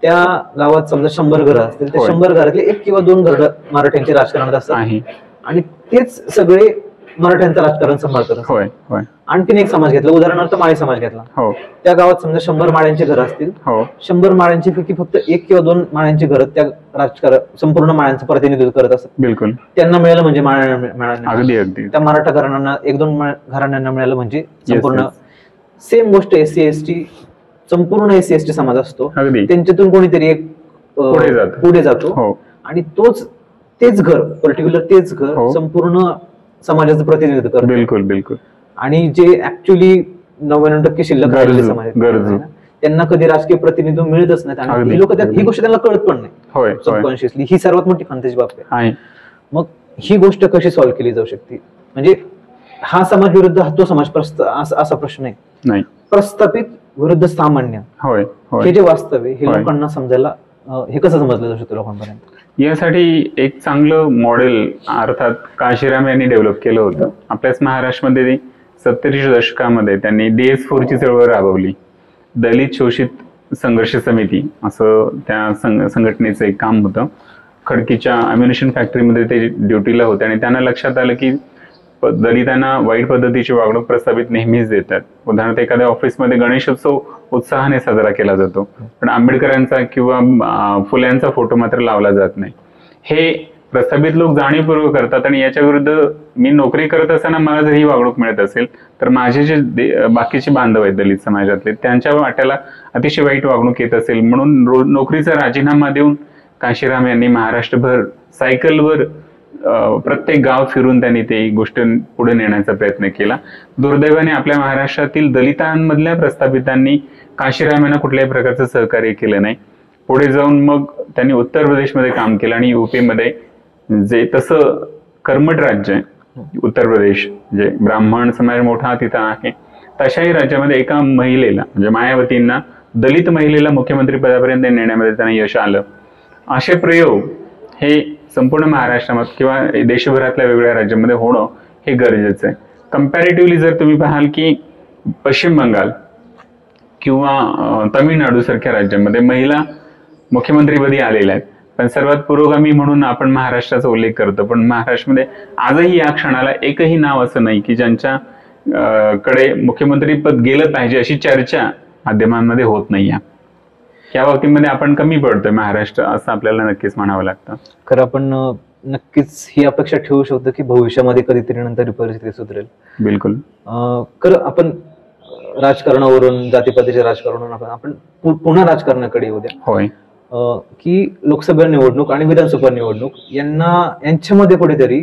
त्या गावात समजा 100 घरं असतील, त्या 100 घरातले 1 किंवा 2 घरं मराठ्यांचे राजकारणात असतात आणि तेच सगळे मराठ्यांचं राजकारण सांभाळतात. होय होय आणखीन एक समाज घेतला, उदाहरणार्थ माळी समाज घेतला. हो त्या गावात समजा 100 माळ्यांचे घर असतील. हो 100 माळ्यांची पैकी फक्त 1 किंवा 2 माळ्यांची घर त्या राजकारण संपूर्ण माळ्यांचं प्रतिनिधित्व करत असत. बिलकुल. त्यांना मिळालं म्हणजे मिळालं. अगदी अगदी. त्या मराठा घराण्यांना 1-2 घराण्यांना मिळालं म्हणजे संपूर्ण. सेम गोष्ट SC ST, संपूर्ण SC ST समाज असतो. अगदी. त्यांच्यातून कोणीतरी एक पुढे जातो हो आणि तेच घर, पर्टिक्युलर तेच घर संपूर्ण समाजाचं प्रतिनिधित्व करतो. बिलकुल बिलकुल. आणि जे ऍक्च्युली 99% शिल्लक राहिलेले समाज आहेत, त्यांना कधी राजकीय प्रतिनिधित्व मिळतच नाही आणि ही लोक ही गोष्ट त्यांना कळत पण नाही सबकॉन्शियसली. ही सर्वात मोठी खंतेची बाब आहे. मग ही गोष्ट कशी सॉल्व्ह केली जाऊ शकते? म्हणजे हा समाज विरुद्ध तो समाज असा प्रश्न नाही. प्रस्थापित विरुद्ध सामान्य हे जे वास्तव आहे हे लोकांना समजायला हे कसं समजलं जाऊ शकतं लोकांपर्यंत? यासाठी एक चांगलं मॉडेल अर्थात काशीराम यांनी डेव्हलप केलं होतं. आपल्याच महाराष्ट्रामध्ये 70च्या दशकामध्ये त्यांनी DS4 ची चळवळ राबवली. दलित शोषित संघर्ष समिती असं त्या संघटनेचं एक काम होतं. खडकीच्या अम्युनिशन फॅक्टरीमध्ये ते ड्युटीला होते आणि त्यांना लक्षात आलं की दलितांना वाईट पद्धतीची वागणूक प्रस्थापित नेहमीच देतात. उदाहरणार्थ एखाद्या ऑफिसमध्ये गणेशोत्सव उत्साहाने साजरा केला जातो पण आंबेडकरांचा किंवा फुल्यांचा फोटो मात्र लावला जात नाही. हे प्रस्थापित लोक जाणीवपूर्वक करतात आणि याच्या विरुद्ध मी नोकरी करत असताना मला जर ही वागणूक मिळत असेल तर माझे जे बाकीचे बांधव आहेत दलित समाजातले त्यांच्या वाट्याला अतिशय वाईट वागणूक येत असेल म्हणून नोकरीचा राजीनामा देऊन काशीराम यांनी महाराष्ट्रभर सायकलवर प्रत्येक गाव फिरून त्यांनी ते गोष्ट पुढे नेण्याचा प्रयत्न केला. दुर्दैवाने आपल्या महाराष्ट्रातील दलितांमधल्या प्रस्थापितांनी काशीराम यांना कुठल्याही प्रकारचं सहकार्य केलं नाही. पुढे जाऊन मग त्यांनी उत्तर प्रदेशमध्ये काम केलं आणि UP मध्ये जे तसं कर्मठ राज्य आहे उत्तर प्रदेश, जे ब्राह्मण समाज मोठा तिथं आहे, तशाही राज्यामध्ये एका महिलेला म्हणजे मायावतींना, दलित महिलेला मुख्यमंत्री पदापर्यंत नेण्यामध्ये त्यांना यश आलं. असे प्रयोग हे संपूर्ण महाराष्ट्रामध्ये किंवा देशभरातल्या वेगवेगळ्या राज्यांमध्ये होणं हे गरजेचं आहे. कंपॅरेटिव्हली जर तुम्ही पाहाल की पश्चिम बंगाल किंवा तामिळनाडू सारख्या राज्यांमध्ये महिला मुख्यमंत्रीपदी आलेल्या आहेत पण सर्वात पुरोगामी म्हणून आपण महाराष्ट्राचा उल्लेख करतो. पण महाराष्ट्रामध्ये आजही या क्षणाला एकही नाव असं नाही की ज्यांच्या कडे मुख्यमंत्री पद गेलं पाहिजे अशी चर्चा माध्यमांमध्ये होत नाही. या बाबतीमध्ये आपण कमी पडतोय महाराष्ट्र असं आपल्याला नक्कीच म्हणावं लागतं. खरं आपण नक्कीच ही अपेक्षा ठेवू शकतो की भविष्यामध्ये कधीतरी नंतर परिस्थिती सुधरेल. बिलकुल. खरं आपण राजकारणावरून, जातीपातीच्या राजकारणावरून आपण पुन्हा राजकारणाकडे येऊ द्या. होय. की लोकसभा निवडणूक आणि विधानसभा निवडणूक यांच्यामध्ये कुठेतरी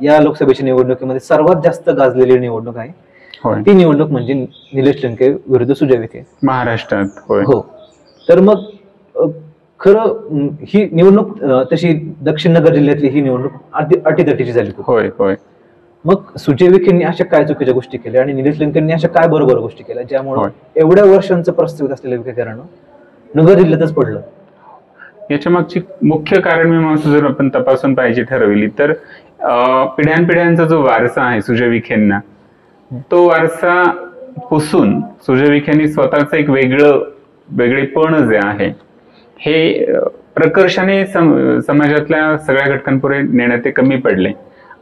या लोकसभेच्या निवडणुकीमध्ये सर्वात जास्त गाजलेली निवडणूक आहे. ती निवडणूक म्हणजे निलेश लंके विरुद्ध सुजय विखे महाराष्ट्रात. हो. तर मग खरं ही निवडणूक तशी दक्षिण नगर जिल्ह्यातली ही निवडणूक अटीतटीची झाली. होय होय. मग सुजय विखेंनी अशा काय चुकीच्या गोष्टी केल्या आणि निलेश लंकेंनी अशा काय बरोबर गोष्टी केल्या ज्यामुळे एवढ्या वर्षांचं प्रस्तावित असलेलं विखेकरण नगर जिल्ह्यातच पडलं? याच्या मागची मुख्य कारण मीमांसा जर आपण तपासून पाहिजे ठरवली तर पिढ्यानपिढ्यांचा जो वारसा आहे सुजय विखेंना, तो वारसा पुसून सुजय विखेंनी स्वतःच एक वेगळेपण जे आहे हे प्रकर्षाने समाजातल्या सगळ्या घटकांपुढे नेण्यात ते कमी पडले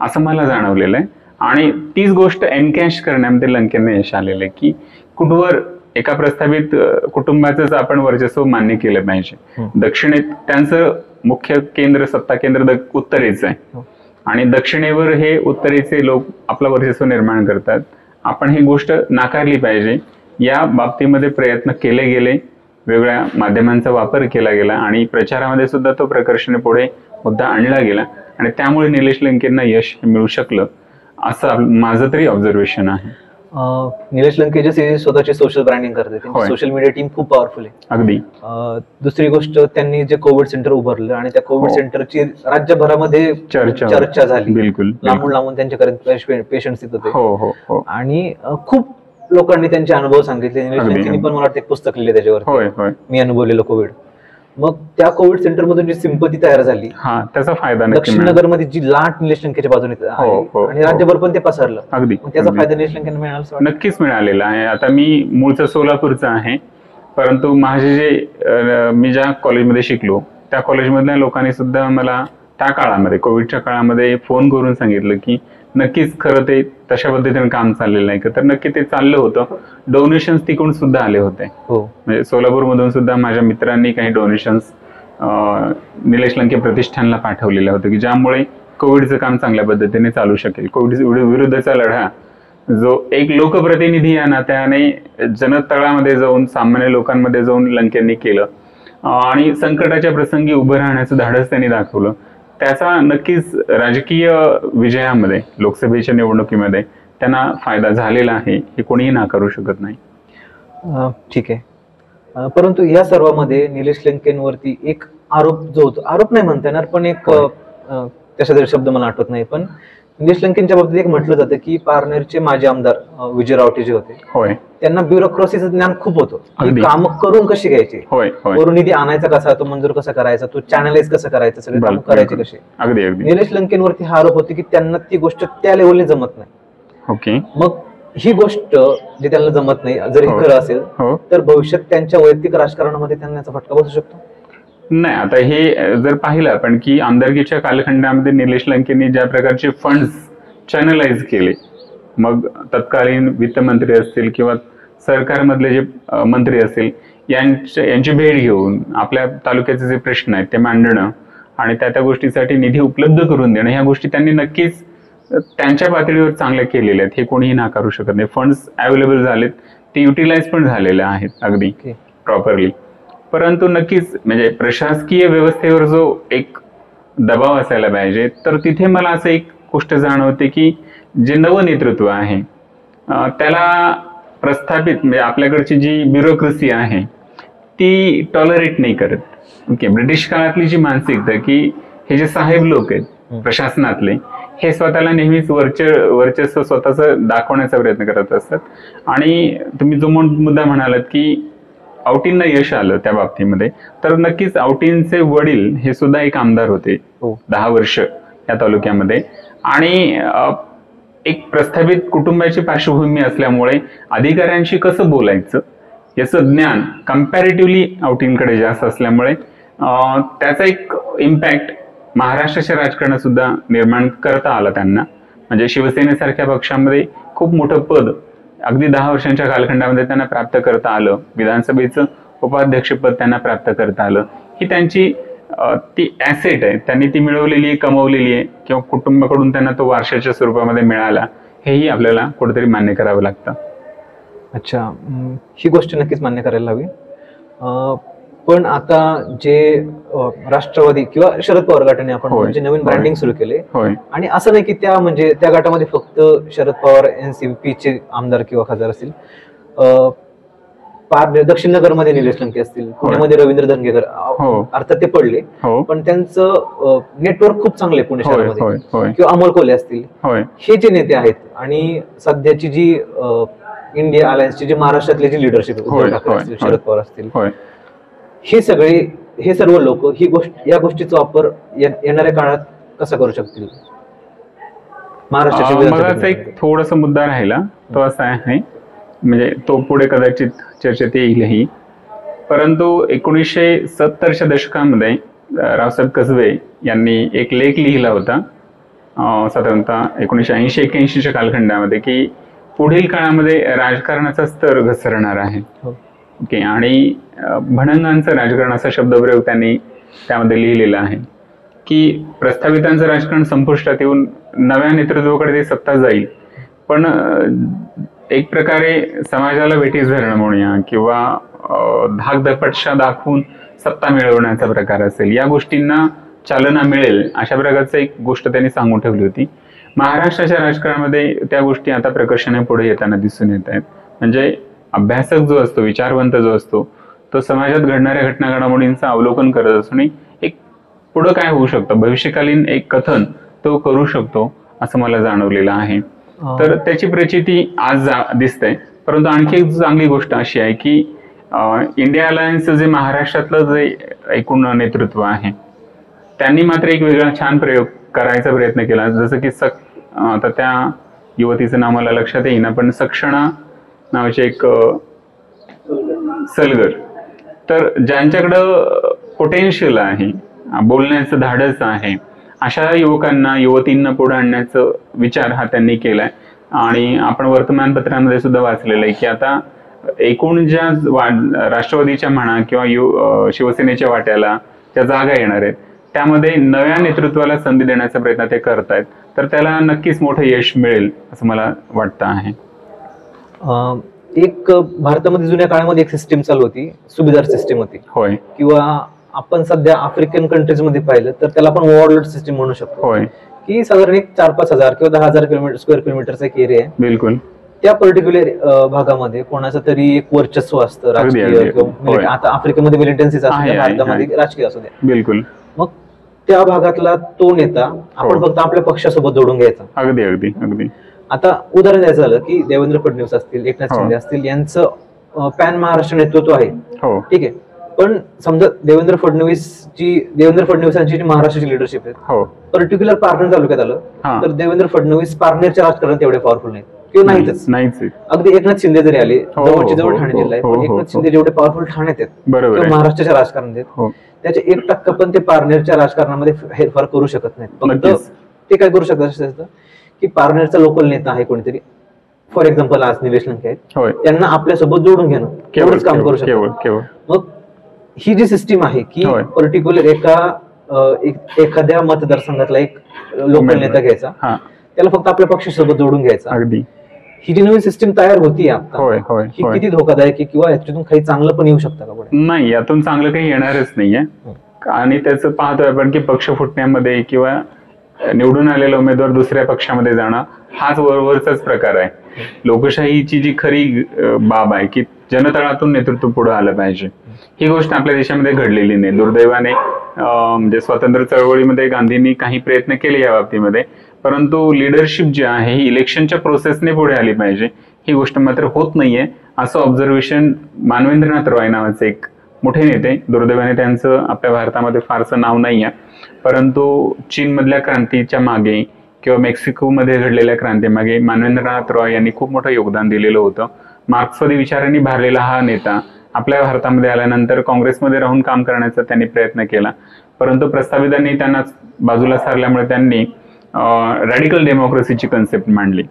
असं मला जाणवलेलं आहे. आणि तीच गोष्ट एनकॅश करण्यामध्ये लंकेंना यश आलेलं आहे की कुठवर एका प्रस्थापित कुटुंबाचंच आपण वर्चस्व मान्य केलं पाहिजे. दक्षिणेत त्यांचं मुख्य केंद्र, सत्ता केंद्र उत्तरेचं आहे आणि दक्षिणेवर हे उत्तरेचे लोक आपलं वर्चस्व निर्माण करतात. आपण ही गोष्ट नाकारली पाहिजे. या बाबतीमध्ये प्रयत्न केले गेले, वेगवेगळ्या माध्यमांचा वापर केला गेला आणि प्रचारामध्ये सुद्धा तो प्रकर्षाने पुढे मुद्दा आणला गेला आणि त्यामुळे निलेश लंकेंना यश मिळू शकलं असं माझं तरी ऑब्झर्वेशन आहे. निलेश लंके जे स्वतःची सोशल ब्रँडिंग करते, त्यांची सोशल मीडिया टीम खूप पॉवरफुल आहे. अगदी. दुसरी गोष्ट, त्यांनी जे कोविड सेंटर उभारलं आणि त्या कोविड सेंटरची राज्यभरामध्ये चर्चा झाली. बिलकुल. लांबून लांबून त्यांच्याकडे पेशंट्स येत होते आणि खूप लोकांनी त्यांचे अनुभव सांगितले. निलेश लंकेंनी पण मला वाटतं एक पुस्तक लिहिले त्याच्यावर, मी अनुभवलेलं कोविड. मग त्या कोविड सेंटर मधून जी सिंपती तयार झाली त्याचा फायदा दक्षिण नगर मध्ये जी लाट निलेश लंकेच्या बाजूने आणि राज्यभर पण ते पसरलं. अगदी. त्याचा फायदा निलेश लंकेंना मिळाला? नक्कीच मिळालेला आहे. आता मी मूळचा सोलापूरचा आहे परंतु माझे जे मी ज्या कॉलेजमध्ये शिकलो त्या कॉलेजमधल्या लोकांनी सुद्धा मला त्या काळामध्ये, कोविडच्या काळामध्ये फोन करून सांगितलं की नक्कीच खरं ते तशा पद्धतीने काम चाललेलं नाही का, तर नक्की ते चाललं होतं. डोनेशन्स तिकडून सुद्धा आले होते. हो. म्हणजे सोलापूरमधून सुद्धा माझ्या मित्रांनी काही डोनेशन्स निलेश लंके प्रतिष्ठानला पाठवलेलं होतं, की ज्यामुळे कोविडचं काम चांगल्या पद्धतीने चालू शकेल. कोविड विरुद्धचा लढा जो एक लोकप्रतिनिधी या नात्याने जनतळामध्ये जाऊन सामान्य लोकांमध्ये जाऊन लंकेंनी केलं आणि संकटाच्या प्रसंगी उभं राहण्याचं धाडस त्यांनी दाखवलं, त्याचा नक्कीच राजकीय विजयामध्ये लोकसभेच्या निवडणुकीमध्ये त्यांना फायदा झालेला आहे, हे कोणीही नाकारू शकत नाही. ठीक आहे. परंतु या सर्वांमध्ये निलेश लंकेंवरती एक आरोप जो होतो, आरोप नाही म्हणता येणार, पण एक त्याचा शब्द मला आठवत नाही, पण निलेश लंकेंच्या बाबतीत एक म्हटलं जातं की पारनेरचे माजी आमदार विजय रावटे जे होते, होय, त्यांना ब्युरोक्रसीचं ज्ञान खूप होतं. अगदी. काम करून कशी घ्यायची, होय होय, वरून निधी आणायचा कसा, तो मंजूर कसा करायचा, तो चॅनलाइज कसं करायचं, सगळे काम करायचे कसे. अगदी अगदी. निलेश लंकेंवरती हा आरोप होते की त्यांना ती गोष्ट त्या लेवलने जमत नाही. ओके. मग ही गोष्ट जे त्यांना जमत नाही, जर हे खरं असेल तर भविष्यात त्यांच्या वैयक्तिक राजकारणामध्ये त्यांना याचा फटका बसू शकतो. नाही, आता हे जर पाहिलं आपण की आमदारकीच्या कालखंडामध्ये निलेश लंकेंनी ज्या प्रकारचे फंड्स चॅनलाइज केले, मग तत्कालीन वित्तमंत्री असतील किंवा सरकारमधले जे मंत्री असतील यांची भेट घेऊन आपल्या तालुक्याचे जे प्रश्न आहेत ते मांडणं आणि त्या गोष्टीसाठी निधी उपलब्ध करून देणं, ह्या गोष्टी त्यांनी नक्कीच त्यांच्या पातळीवर चांगल्या केलेल्या आहेत, हे कोणीही नाकारू शकत नाही. फंड्स अवेलेबल झालेत, ते युटिलाइज पण झालेले आहेत अगदी प्रॉपरली. परंतु नक्कीच म्हणजे प्रशासकीय व्यवस्थेवर जो एक दबाव असायला पाहिजे, तर तिथे मला असं एक गोष्ट जाणवते की जे नवनेतृत्व आहे त्याला प्रस्थापित म्हणजे आपल्याकडची जी ब्युरोक्रेसी आहे ती टॉलरेट नाही करत. ओके, ब्रिटिश काळातली जी मानसिकता की हे जे साहेब लोक आहेत प्रशासनातले, हे स्वतःला नेहमीच वर्चस्व स्वतःच दाखवण्याचा प्रयत्न करत असतात. आणि तुम्ही जो मुद्दा म्हणालात की औटींना यश आलं त्या बाबतीमध्ये, तर नक्कीच औटींचे वडील हे सुद्धा एक आमदार होते 10 वर्ष या तालुक्यामध्ये, आणि एक प्रस्थापित कुटुंबाची पार्श्वभूमी असल्यामुळे अधिकाऱ्यांशी कसं बोलायचं याचं ज्ञान कम्पॅरेटिव्हली औटींकडे जास्त असल्यामुळे त्याचा एक इम्पॅक्ट महाराष्ट्राच्या राजकारणात सुद्धा निर्माण करता आला त्यांना. म्हणजे शिवसेनेसारख्या पक्षामध्ये खूप मोठं पद अगदी 10 वर्षांच्या कालखंडामध्ये त्यांना प्राप्त करता आलं. विधानसभेचं उपाध्यक्षपद त्यांना प्राप्त करता आलं. ही त्यांची ती ॲसेट आहे, त्यांनी ती मिळवलेली आहे, कमवलेली आहे, किंवा कुटुंबाकडून त्यांना तो वारशाच्या स्वरूपामध्ये मिळाला, हेही आपल्याला कुठेतरी मान्य करावं लागतं. अच्छा, ही गोष्ट नक्कीच मान्य करायला हवी. पण आता जे राष्ट्रवादी किंवा शरद पवार गटाने आपण म्हणजे नवीन ब्रँडिंग सुरू केले, आणि असं नाही की त्या गटामध्ये फक्त शरद पवार एनसीपीचे आमदार किंवा खासदार असतील, दक्षिण नगरमध्ये निलेश लंके असतील, पुण्यामध्ये रवींद्र धंगेकर अर्थात ते पडले, पण त्यांचं नेटवर्क खूप चांगले पुणे शहरामध्ये, किंवा अमोल कोल्हे असतील, हे जे नेते आहेत आणि सध्याची जी इंडिया अलायन्सची जे महाराष्ट्रातले जे लिडरशिप असतील, शरद पवार असतील, हे सर्व लोक या गोष्टीचा वापर येणाऱ्या काळात कसा करू शकतील महाराष्ट्राचा एक थोडासा मुद्दा राहिला तो असा आहे, म्हणजे तो पुढे कदाचित चर्चेत येईलही, परंतु 1970च्या दशकामध्ये रावसाहेब कसबे यांनी एक लेख लिहिला होता साधारणतः 1980-81च्या कालखंडामध्ये, की पुढील काळामध्ये राजकारणाचा स्तर घसरणार आहे. ओके, आणि भणंगांचं राजकारण असा शब्दप्रयोग त्यांनी त्यामध्ये लिहिलेला आहे की प्रस्थापितांचं राजकारण संपुष्टात येऊन नव्या नेतृत्वाकडे ते सत्ता जाईल, पण एक प्रकारे समाजाला वेठीस धरणं म्हणूया किंवा धाकधपटशा दाखवून सत्ता मिळवण्याचा प्रकार असेल, या गोष्टींना चालना मिळेल अशा प्रकारचं एक गोष्ट त्यांनी सांगून ठेवली होती. महाराष्ट्राच्या राजकारणामध्ये त्या गोष्टी आता प्रकर्षाने पुढे येताना दिसून येत आहेत. म्हणजे अभ्यासक जो असतो, विचारवंत जो असतो, तो समाजात घडणाऱ्या घटना घडामोडींचं अवलोकन करत असून एक पुढं काय होऊ शकतं, भविष्यकालीन एक कथन तो करू शकतो असं मला जाणवलेलं आहे. तर त्याची प्रचिती आज दिसते. परंतु आणखी एक चांगली गोष्ट अशी आहे की इंडिया अलायन्सचं जे महाराष्ट्रातलं जे एकूण नेतृत्व आहे त्यांनी मात्र एक वेगळा छान प्रयोग करायचा प्रयत्न केला. जसं की आता त्या युवतीचं नाव मला लक्षात येईना, पण सक्षणा नावाचे एक सलगर, तर ज्यांच्याकडं पोटेन्शियल आहे, बोलण्याचं धाडस आहे अशा युवकांना युवतींना पुढे आणण्याचा विचार हा त्यांनी केलाय. आणि आपण वर्तमानपत्रांमध्ये सुद्धा वाचलेलं आहे की आता एकूण ज्या राष्ट्रवादीच्या म्हणा किंवा शिवसेनेच्या वाट्याला ज्या जागा येणार आहेत त्यामध्ये नव्या नेतृत्वाला संधी देण्याचा प्रयत्न ते करतायत. तर त्याला नक्कीच मोठं यश मिळेल असं मला वाटतं आहे. एक भारतामध्ये जुन्या काळामध्ये एक सिस्टीम चालू होती, सुभेदार सिस्टीम होती. होय. किंवा आपण सध्या आफ्रिकन कंट्रीज मध्ये पाहिलं तर त्याला आपण वॉर्लड सिस्टीम म्हणू शकतो. होय. की साधारण एक 4-5 हजार किंवा 10,000 स्क्वेअर किलोमीटरचा एक एरिया आहे. बिलकुल. त्या पर्टिक्युलर भागामध्ये कोणाचं तरी एक वर्चस्व असतं राजकीय किंवा आता आफ्रिकेमध्ये मिलिटन्सीच असू द्या, भारतामध्ये राजकीय असू द्या. बिलकुल. मग त्या भागातला तो नेता आपण फक्त आपल्या पक्षासोबत जोडून घ्यायचा. अगदी अगदी अगदी. आता उदाहरण द्यायचं झालं की देवेंद्र फडणवीस असतील, एकनाथ शिंदे असतील, यांचं पॅन महाराष्ट्र नेतृत्व आहे. ठीक आहे. पण समजा देवेंद्र फडणवीसांची जी महाराष्ट्राची लिडरशिप आहे, पर्टिक्युलर पारनेर तालुक्यात आलं तर देवेंद्र फडणवीस पारनेरच्या राजकारणात एवढे पॉवरफुल नाहीत किंवा नाहीच. अगदी एकनाथ शिंदे जरी आले, जवळ ठाणे जिल्हा आहे, पण एकनाथ शिंदे जेवढे पॉवरफुल ठाण्यात आहेत किंवा महाराष्ट्राच्या राजकारणात आहेत त्याचे 1% पण ते पारनेरच्या राजकारणामध्ये हेरफार करू शकत नाहीत. फक्त ते काय करू शकतात की पारनेरचा लोकल नेता आहे कोणीतरी, फॉर एक्झाम्पल आज निलेश लंके आहेत, त्यांना आपल्यासोबत जोडून घेणं एवढंच काम करू शकतो. मग ही जी सिस्टीम आहे की पर्टिक्युलर एखाद्या मतदारसंघातला एक लोकल नेता घ्यायचा, त्याला फक्त आपल्या पक्षासोबत जोडून घ्यायचा. अगदी ही जी नवीन सिस्टीम तयार होती आता, ही किती धोकादायक आहे किंवा याच्यातून काही चांगलं पण येऊ शकतं का? नाही, यातून चांगलं काही येणारच नाहीये. आणि त्याचं पाहतोय आपण की पक्ष फुटण्यामध्ये किंवा निवडून आलेला उमेदवार दुसऱ्या पक्षामध्ये जाणं हाच वरवरचाच प्रकार आहे. लोकशाहीची जी खरी बाब आहे की जनतळातून नेतृत्व पुढे आलं पाहिजे, ही गोष्ट आपल्या देशामध्ये घडलेली नाही. दुर्दैवाने म्हणजे स्वातंत्र्य चळवळीमध्ये गांधींनी काही प्रयत्न केले या बाबतीमध्ये, परंतु लिडरशिप जी आहे ही इलेक्शनच्या प्रोसेसने पुढे आली पाहिजे, ही गोष्ट मात्र होत नाहीये. असं ऑब्झर्वेशन मानवेंद्रनाथ रॉय नावाचे एक मोठे नेते, दुर्दैवाने त्यांचं आपल्या भारतामध्ये फारसं नाव नाही आहे, परंतु चीनमधल्या क्रांतीच्या मागे किंवा मेक्सिकोमध्ये घडलेल्या क्रांतीमागे मानवेंद्रनाथ रॉय यांनी खूप मोठं योगदान दिलेलं होतं. मार्क्सवादी विचारांनी भारलेला हा नेता आपल्या भारतामध्ये आल्यानंतर काँग्रेसमध्ये राहून काम करण्याचा त्यांनी प्रयत्न केला, परंतु प्रस्थापितांनी त्यांना बाजूला सारल्यामुळे त्यांनी रॅडिकल डेमोक्रेसीची कन्सेप्ट मांडली.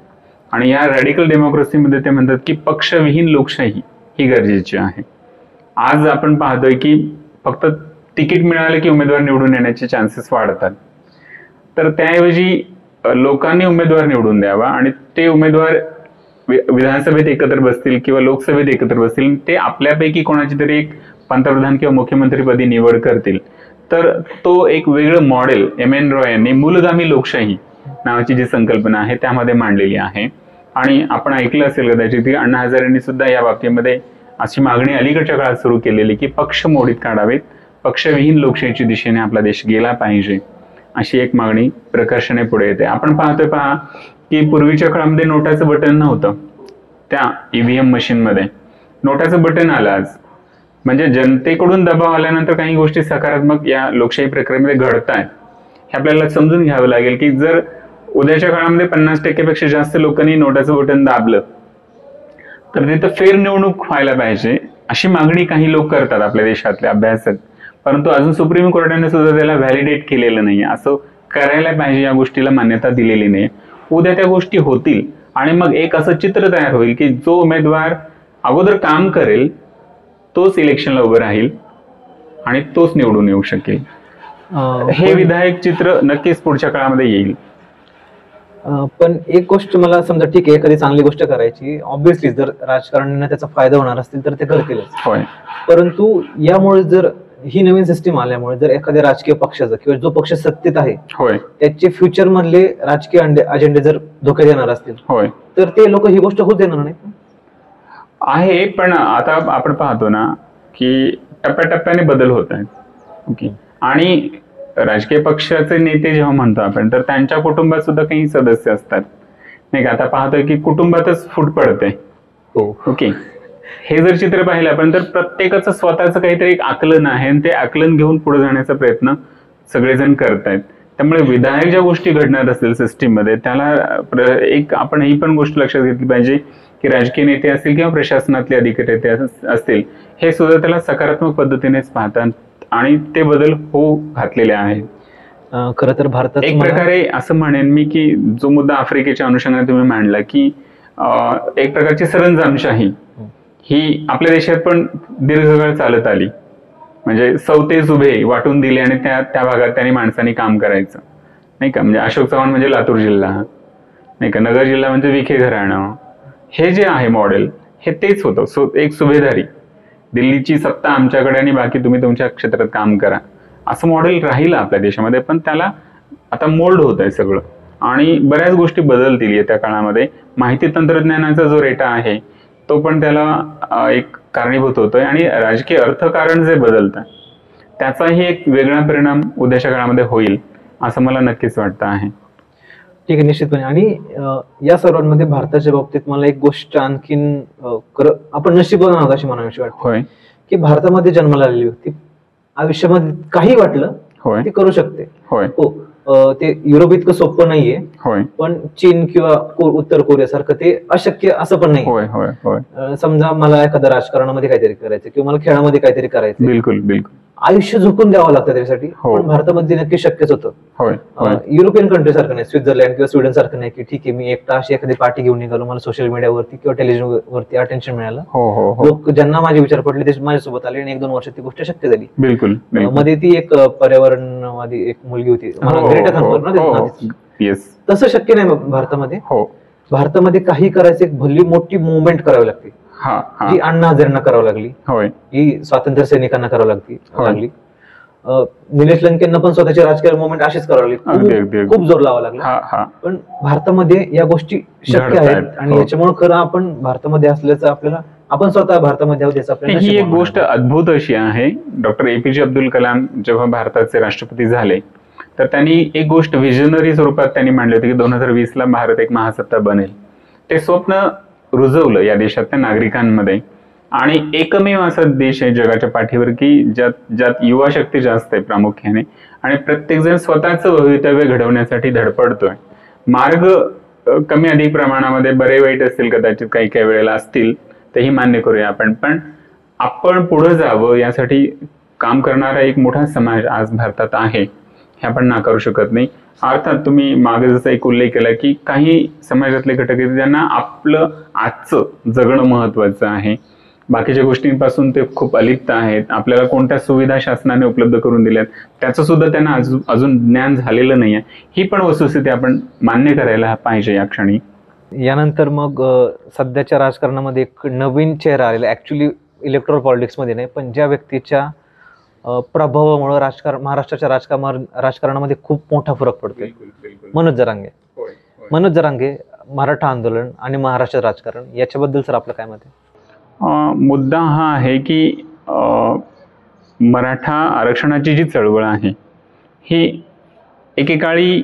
आणि या रॅडिकल डेमोक्रेसीमध्ये ते म्हणतात की पक्षविहीन लोकशाही ही गरजेची आहे. आज आपण पाहतोय की फक्त तिकीट मिळाले की उमेदवार निवडून येण्याचे चान्सेस वाढतात. तर त्याऐवजी लोकांनी उमेदवार निवडून द्यावा आणि ते उमेदवार विधानसभेत एकत्र बसतील किंवा लोकसभेत एकत्र बसतील, ते आपल्यापैकी कोणाची तरी एक पंतप्रधान किंवा मुख्यमंत्रीपदी निवड करतील. तर तो एक वेगळं मॉडेल M.N. रॉय यांनी मूलगामी लोकशाही नावाची जी संकल्पना आहे त्यामध्ये मांडलेली आहे. आणि आपण ऐकलं असेल कदाचित की अण्णा हजारेंनी सुद्धा या बाबतीमध्ये अशी मागणी अलीकडच्या काळात सुरू केलेली की पक्ष मोडीत काढावेत, पक्षविहीन लोकशाहीच्या दिशेने आपला देश गेला पाहिजे, अशी एक मागणी प्रकर्षाने पुढे येते. आपण पाहतोय की पूर्वीच्या काळामध्ये नोटाचं बटन नव्हतं, त्या EVM मशीनमध्ये नोटाचं बटन आलं आज. म्हणजे जनतेकडून दबाव आल्यानंतर काही गोष्टी सकारात्मक या लोकशाही प्रक्रियेमध्ये घडत आहेत, हे आपल्याला समजून घ्यावं लागेल. की जर उद्याच्या काळामध्ये 50% पेक्षा जास्त लोकांनी नोटाचं बटन दाबलं तर तिथं फेर निवडणूक व्हायला पाहिजे अशी मागणी काही लोक करतात आपल्या देशातले अभ्यासक, परंतु अजून सुप्रीम कोर्टाने सुद्धा त्याला व्हॅलिडेट केलेलं नाही. असं करायला पाहिजे या गोष्टीला मान्यता दिलेली नाही. उद्या त्या गोष्टी होतील आणि मग एक असं चित्र तयार होईल की जो उमेदवार अगोदर काम करेल तोच इलेक्शनला उभं राहील आणि तोच निवडून येऊ शकेल. हे विधायक चित्र नक्कीच पुढच्या काळामध्ये येईल. पण एक गोष्ट मला समजा, ठीक आहे, एखादी चांगली गोष्ट करायची, ऑब्व्हियसली जर राजकारण्यांना त्याचा फायदा होणार असतील तर ते करतीलच. होय. परंतु यामुळे जर ही नवीन सिस्टीम आल्यामुळे जर एखाद्या राजकीय पक्षाचं किंवा जो पक्ष सत्तेत आहे त्याचे फ्युचर मधले राजकीय अजेंडे जर धोक्यात येणार असतील तर ते लोक ही गोष्ट होत देणार नाही आहे. पण आता आपण पाहतो ना की टप्प्याटप्प्याने बदल होत आहेत. ओके. आणि राजकीय पक्षाचे नेते जेव्हा म्हणतो आपण तर त्यांच्या कुटुंबात सुद्धा काही सदस्य असतात, नाही का. आता पाहतोय की कुटुंबातच फूट पडते. ओके. हे जर चित्र पाहिलं आपण तर प्रत्येकाचं स्वतःचं काहीतरी एक आकलन आहे आणि ते आकलन घेऊन पुढे जाण्याचा प्रयत्न सगळेजण करतायत. त्यामुळे विधायक ज्या गोष्टी घडणार असतील सिस्टीम मध्ये त्याला एक आपण ही पण गोष्ट लक्षात घेतली पाहिजे की राजकीय नेते असतील किंवा प्रशासनातले अधिकारी असतील हे सुद्धा त्याला सकारात्मक पद्धतीनेच पाहतात आणि ते बदल होऊ घातलेले आहेत. खरं तर भारतात एक प्रकारे असं म्हणेन मी की जो मुद्दा आफ्रिकेच्या अनुषंगाने तुम्ही मांडला की एक प्रकारची सरंजामशाही ही आपल्या देशात पण दीर्घकाळ चालत आली. म्हणजे सौते सुभे वाटून दिले आणि त्या भागात त्यांनी माणसांनी काम करायचं, नाही का. म्हणजे अशोक चव्हाण म्हणजे लातूर जिल्हा, नाही का. नगर जिल्हा म्हणजे विखे घराणं. हे जे आहे मॉडेल हे तेच होतं. एक सुभेदारी, दिल्लीची सत्ता आमच्याकडे आणि बाकी तुम्ही तुमच्या क्षेत्रात काम करा, असं मॉडेल राहिलं आपल्या देशामध्ये. पण त्याला आता मोल्ड होत आहे सगळं आणि बऱ्याच गोष्टी बदलतील येत्या काळामध्ये. माहिती तंत्रज्ञानाचा जो रेटा आहे तो पण त्याला एक कारणीभूत होतोय आणि राजकीय अर्थकारण जे बदलतं त्याचाही एक वेगळा परिणाम उद्याच्या काळामध्ये होईल असं मला नक्कीच वाटतं आहे. ठीक आहे, निश्चितपणे. आणि या सर्वांमध्ये भारताच्या बाबतीत मला एक गोष्ट आणखीन आपण नशीबवान आहोत अशी म्हणावीशी वाटते. होय, की भारतामध्ये जन्माला आलेली व्यक्ती आयुष्यामध्ये काही वाटलं होय, ती करू शकते. होय, हो, ते युरोप इतकं सोपं नाहीये, होय, पण चीन किंवा उत्तर कोरियासारखं ते अशक्य असं पण नाही. होय, होय, होय. समजा मला एखाद्या राजकारणामध्ये काहीतरी करायचं किंवा मला खेळामध्ये काहीतरी करायचं, बिलकुल बिलकुल आयुष्य झोकून द्यावं लागतं त्याच्यासाठी. हो. पण भारतामध्ये नक्की शक्यच होतं. होय, होय. युरोपियन कंट्री सारखं नाही, स्वित्झर्लंड किंवा स्वीडन सारखं नाही की ठीक आहे मी एकटा अशी एखादी पार्टी घेऊन निघालो, मला सोशल मीडियावरती किंवा टेलिव्हिजन वरती अटेन्शन मिळालं, हो, हो, हो. लोक ज्यांना माझे विचार पडले ते माझ्यासोबत आले आणि 1-2 वर्षात ती गोष्ट शक्य झाली. बिलकुल बिलकुल. मध्ये ती एक पर्यावरणवादी एक मुलगी होती, हो, ग्रेटा थनबर्ग ना हो, तिचं नाव. येस. तसं शक्य नाही भारतामध्ये. हो, भारतामध्ये काही करायचं एक भली मोठी मुवमेंट करावी लागते, हा, हा. जी अण्णा हजारेंना करावी लागली, होय, जी स्वातंत्र्य सैनिकांना करावी होय. लागली. निलेश लंकेंना पण स्वतःची राजकीय मुवमेंट अशीच करावी अगदी, अगदी, लागली, अगदी. खूप जोर लावा लागला. हा, हा. पण भारतामध्ये या गोष्टी शक्य घडतायत. आहेत आणि हो. याच्यामुळे खरं आपण भारतामध्ये असल्याचं आपल्याला, आपण स्वतः भारतामध्ये आहोत याचं आपल्याला ही नशीब एक मानावं गोष्ट लागेल. अद्भुत अशी आहे. डॉक्टर APJ अब्दुल कलाम जेव्हा भारताचे राष्ट्रपती झाले तर त्यांनी एक गोष्ट विजनरी स्वरूपात त्यांनी मांडली होती की 2020 ला भारत एक महासत्ता बनेल. ते स्वप्न रुजवलं या देशातल्या नागरिकांमध्ये आणि एकमेव असा देश आहे जगाच्या पाठीवर की ज्यात युवा शक्ती जास्त आहे प्रामुख्याने आणि प्रत्येक जण स्वतःचं भवितव्य घडवण्यासाठी धडपडतोय. मार्ग कमी अधिक प्रमाणामध्ये बरे वाईट असतील, कदाचित काही काही वेळेला असतील, तेही मान्य करूया आपण. पण आपण पुढे जावं यासाठी काम करणारा एक मोठा समाज आज भारतात आहे, हे आपण नाकारू शकत नाही. अर्थात तुम्ही मागे जसा एक उल्लेख केला की काही समाजातले घटक आहेत ज्यांना आपलं आजचं जगणं महत्वाचं आहे, बाकीच्या गोष्टींपासून ते खूप अलिप्त आहेत. आपल्याला कोणत्या सुविधा शासनाने उपलब्ध करून दिल्यात त्याचं सुद्धा त्यांना अजून ज्ञान झालेलं नाहीये. ही पण वस्तुस्थिती आपण मान्य करायला पाहिजे या क्षणी. यानंतर मग सध्याच्या राजकारणामध्ये एक नवीन चेहरा आलेला, ऍक्च्युली इलेक्ट्रॉल पॉलिटिक्स मध्ये नाही, पण ज्या व्यक्तीच्या प्रभावामुळे महाराष्ट्राच्या राजकारणामध्ये खूप मोठा फरक पडतोय. मनोज जरांगे. मनोज जरांगे, मराठा आंदोलन आणि महाराष्ट्र राजकारण याच्याबद्दल सर आपलं काय मत आहे? मुद्दा हा आहे की मराठा आरक्षणाची जी चळवळ आहे ही एकेकाळी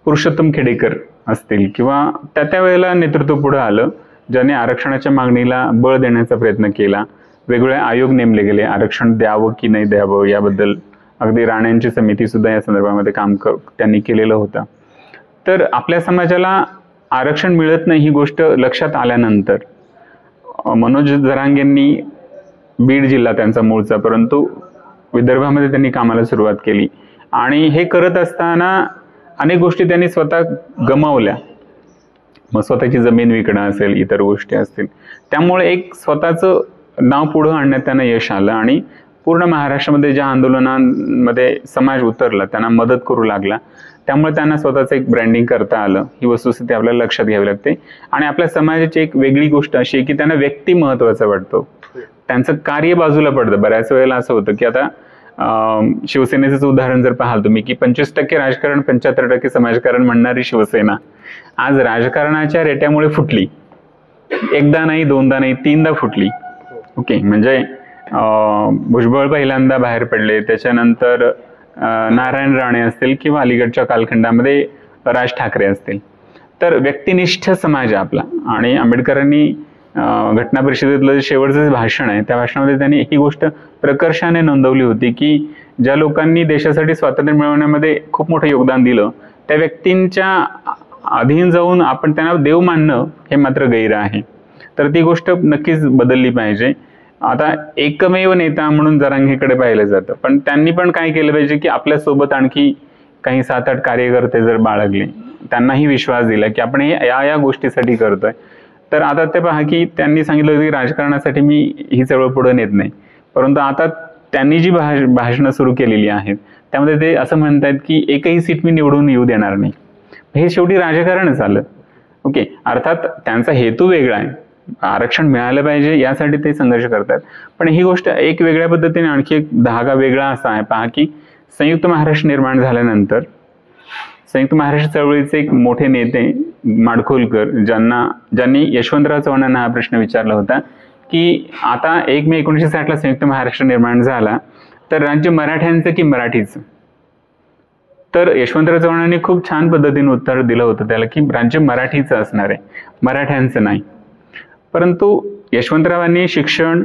पुरुषोत्तम खेडेकर असतील किंवा त्या वेळेला नेतृत्व पुढे आलं ज्याने आरक्षणाच्या मागणीला बळ देण्याचा प्रयत्न केला. वेगवेगळे आयोग नेमले गेले आरक्षण द्यावं की नाही द्यावं याबद्दल. अगदी राण्यांची समिती सुद्धा या संदर्भामध्ये काम त्यांनी केलेलं होतं. तर आपल्या समाजाला आरक्षण मिळत नाही ही गोष्ट लक्षात आल्यानंतर मनोज जरांगेंनी, बीड जिल्हा त्यांचा मूळचा परंतु विदर्भामध्ये त्यांनी कामाला सुरुवात केली आणि हे करत असताना अनेक गोष्टी त्यांनी स्वतः गमावल्या. मग स्वतःची जमीन विकणं असेल, इतर गोष्टी असतील, त्यामुळे एक स्वतःचं नाव पुढं आणण्यात त्यांना यश आलं आणि पूर्ण महाराष्ट्रामध्ये ज्या आंदोलनांमध्ये समाज उतरला त्यांना मदत करू लागला, त्यामुळे त्यांना स्वतःचं एक ब्रँडिंग करता आलं. ही वस्तुस्थिती आपल्याला लक्षात घ्यावी लागते. आणि आपल्या समाजाची एक वेगळी गोष्ट अशी आहे की त्यांना व्यक्ती महत्वाचा वाटतो, त्यांचं कार्य बाजूला पडतं. बऱ्याच वेळेला असं होतं की आता शिवसेनेचं उदाहरण जर पाहाल तुम्ही की 25% राजकारण 75% समाजकारण म्हणणारी शिवसेना आज राजकारणाच्या रेट्यामुळे फुटली. एकदा नाही, दोनदा नाही, 3दा फुटली. ओके, म्हणजे भुजबळ पहिल्यांदा बाहेर पडले, त्याच्यानंतर नारायण राणे असतील किंवा अलीकडच्या कालखंडामध्ये राज ठाकरे असतील. तर व्यक्तिनिष्ठ समाज आपला. आणि आंबेडकरांनी घटना परिषदेतलं जे शेवटचं भाषण आहे त्या भाषणामध्ये त्यांनी ही गोष्ट प्रकर्षाने नोंदवली होती की ज्या लोकांनी देशासाठी स्वातंत्र्य मिळवण्यामध्ये खूप मोठं योगदान दिलं त्या व्यक्तींच्या अधीन जाऊन आपण त्यांना देव मानणं हे मात्र गैर आहे. तर ती गोष्ट नक्कीच बदलली पाहिजे. आता एकमेव नेता म्हणून जरांगेकडे पाहिलं जातं, पण त्यांनी पण काय केलं पाहिजे की आपल्यासोबत आणखी काही 7-8 कार्यकर्ते जर बाळगले, त्यांनाही विश्वास दिला की आपण हे या गोष्टीसाठी करतोय. तर आता ते पहा की त्यांनी सांगितलं की राजकारणासाठी मी ही चळवळ पुढे नेत नाही, परंतु आता त्यांनी जी भाषणं सुरू केलेली आहेत त्यामध्ये ते असं म्हणतात की एकही सीट मी निवडून येऊ देणार नाही. हे शेवटी राजकारणच आलं. ओके, अर्थात त्यांचा हेतू वेगळा आहे, आरक्षण मिळालं पाहिजे यासाठी ते संघर्ष करतात. पण ही गोष्ट एक वेगळ्या पद्धतीने आणखी एक धागा वेगळा असा आहे. पहा की संयुक्त महाराष्ट्र निर्माण झाल्यानंतर संयुक्त महाराष्ट्र चळवळीचे एक मोठे नेते माडखोलकर ज्यांनी यशवंतराव चव्हाणांना हा प्रश्न विचारला होता की आता 1 मे 1960 ला संयुक्त महाराष्ट्र निर्माण झाला तर राज्य मराठ्यांचं की मराठीचं. तर यशवंतराव चव्हाणांनी खूप छान पद्धतीने उत्तर दिलं होतं त्याला की राज्य मराठीचं असणार आहे, मराठ्यांचं नाही. परंतु यशवंतरावांनी शिक्षण,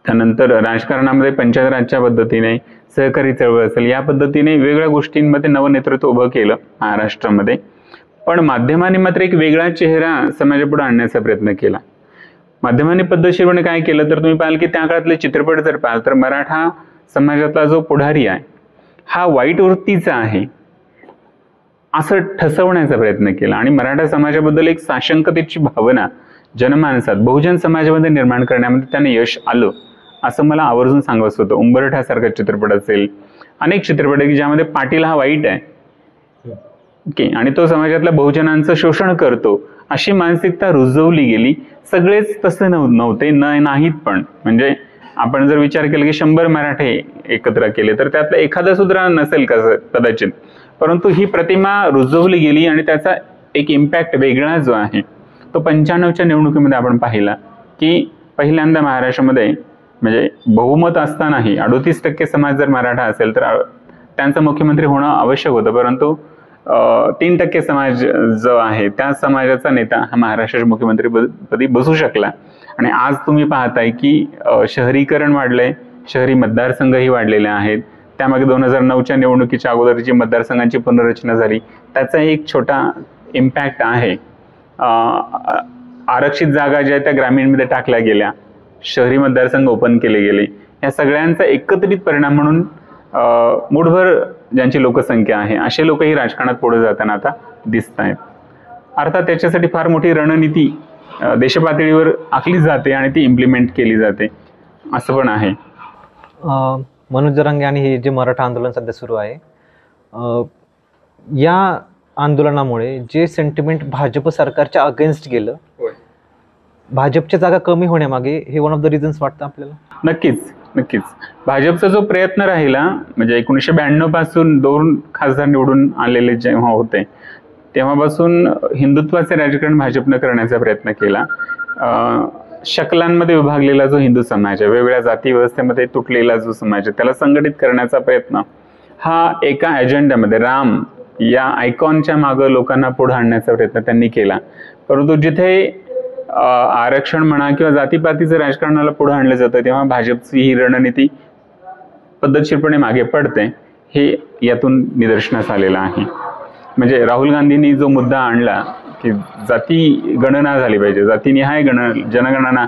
त्यानंतर राजकारणामध्ये पंचायत राजच्या पद्धतीने, सहकारी चळवळ असेल या पद्धतीने वेगवेगळ्या गोष्टींमध्ये नवनेतृत्व उभं केलं महाराष्ट्रामध्ये. पण माध्यमांनी मात्र एक वेगळा चेहरा समाजापुढे आणण्याचा प्रयत्न केला. माध्यमांनी पद्धतशीरपणे काय केलं तर तुम्ही पाहाल की त्या काळातले चित्रपट जर पाहाल तर मराठा समाजातला जो पुढारी आहे हा वाईट वृत्तीचा आहे असं ठसवण्याचा प्रयत्न केला आणि मराठा समाजाबद्दल एक साशंकतेची भावना जनमानसात बहुजन समाजामध्ये निर्माण करण्यामध्ये त्याने यश आलं असं मला आवर्जून सांगायचं होतं. उंबरठ्यासारखा चित्रपट असेल, अनेक चित्रपट आहे की ज्यामध्ये पाटील हा वाईट आहे, ओके, आणि तो समाजातल्या बहुजनांचं शोषण करतो अशी मानसिकता रुजवली गेली. सगळेच तसे नव्हते, नाहीत पण. म्हणजे आपण जर विचार केला की 100 मराठे एकत्र केले तर त्यातला एखादा सुद्धा नसेल कदाचित, परंतु ही प्रतिमा रुजवली गेली आणि त्याचा एक इम्पॅक्ट वेगळा जो आहे तो 95च्या निवडणुकीमध्ये आपण पाहिला की पहिल्यांदा महाराष्ट्रामध्ये म्हणजे बहुमत असतानाही 38% समाज जर मराठा असेल तर त्यांचा मुख्यमंत्री होणं आवश्यक होतं, परंतु 3% समाज जो आहे त्या समाजाचा नेता हा महाराष्ट्राच्या मुख्यमंत्रीपदी बसू शकला. आणि आज तुम्ही पाहताय की शहरीकरण वाढलंय, शहरी मतदारसंघही वाढलेले आहेत. त्यामागे 2009च्या निवडणुकीच्या अगोदर जी मतदारसंघांची पुनर्रचना झाली त्याचा एक छोटा इम्पॅक्ट आहे. आरक्षित जागा ज्या त्या ग्रामीणमध्ये टाकल्या गेल्या, शहरी मतदारसंघ ओपन केले गेले, या सगळ्यांचा एकत्रित परिणाम म्हणून मुठभर ज्यांची लोकसंख्या आहे असे लोकही राजकारणात पुढे जाताना आता दिसत आहेत. अर्थात त्याच्यासाठी फार मोठी रणनीती देशपातळीवर आखली जाते आणि ती इम्प्लिमेंट केली जाते असं पण आहे. मनोज जरांगे आणि हे जे मराठा आंदोलन सध्या सुरू आहे, या आंदोलनामुळे जे सेंटिमेंट भाजप सरकारच्या अगेन्स्ट गेलं, भाजपच्या जागा कमी होण्यामागे हे वन ऑफ द रिझन्स वाटतं आपल्याला? नक्कीच. भाजपचा जो प्रयत्न राहिला म्हणजे 1992 पासून 2 खासदार निवडून आलेले जेव्हा होते तेव्हापासून हिंदुत्वाचे राजकारण भाजपनं करण्याचा प्रयत्न केला. शकलांमध्ये विभागलेला जो हिंदू समाज आहे, वेगवेगळ्या जाती व्यवस्थेमध्ये तुटलेला जो समाज आहे त्याला संघटित करण्याचा प्रयत्न हा एका अजेंड्यामध्ये राम या आयकॉनच्या मागं लोकांना पुढे आणण्याचा प्रयत्न त्यांनी केला. परंतु जिथे आरक्षण म्हणा किंवा जातीपातीचं राजकारणाला पुढे आणलं जातं तेव्हा भाजपची ही रणनीती पद्धतशीरपणे मागे पडते, हे यातून निदर्शनास आलेलं आहे. म्हणजे राहुल गांधींनी जो मुद्दा आणला की जाती गणना झाली पाहिजे, जातीनिहाय जनगणना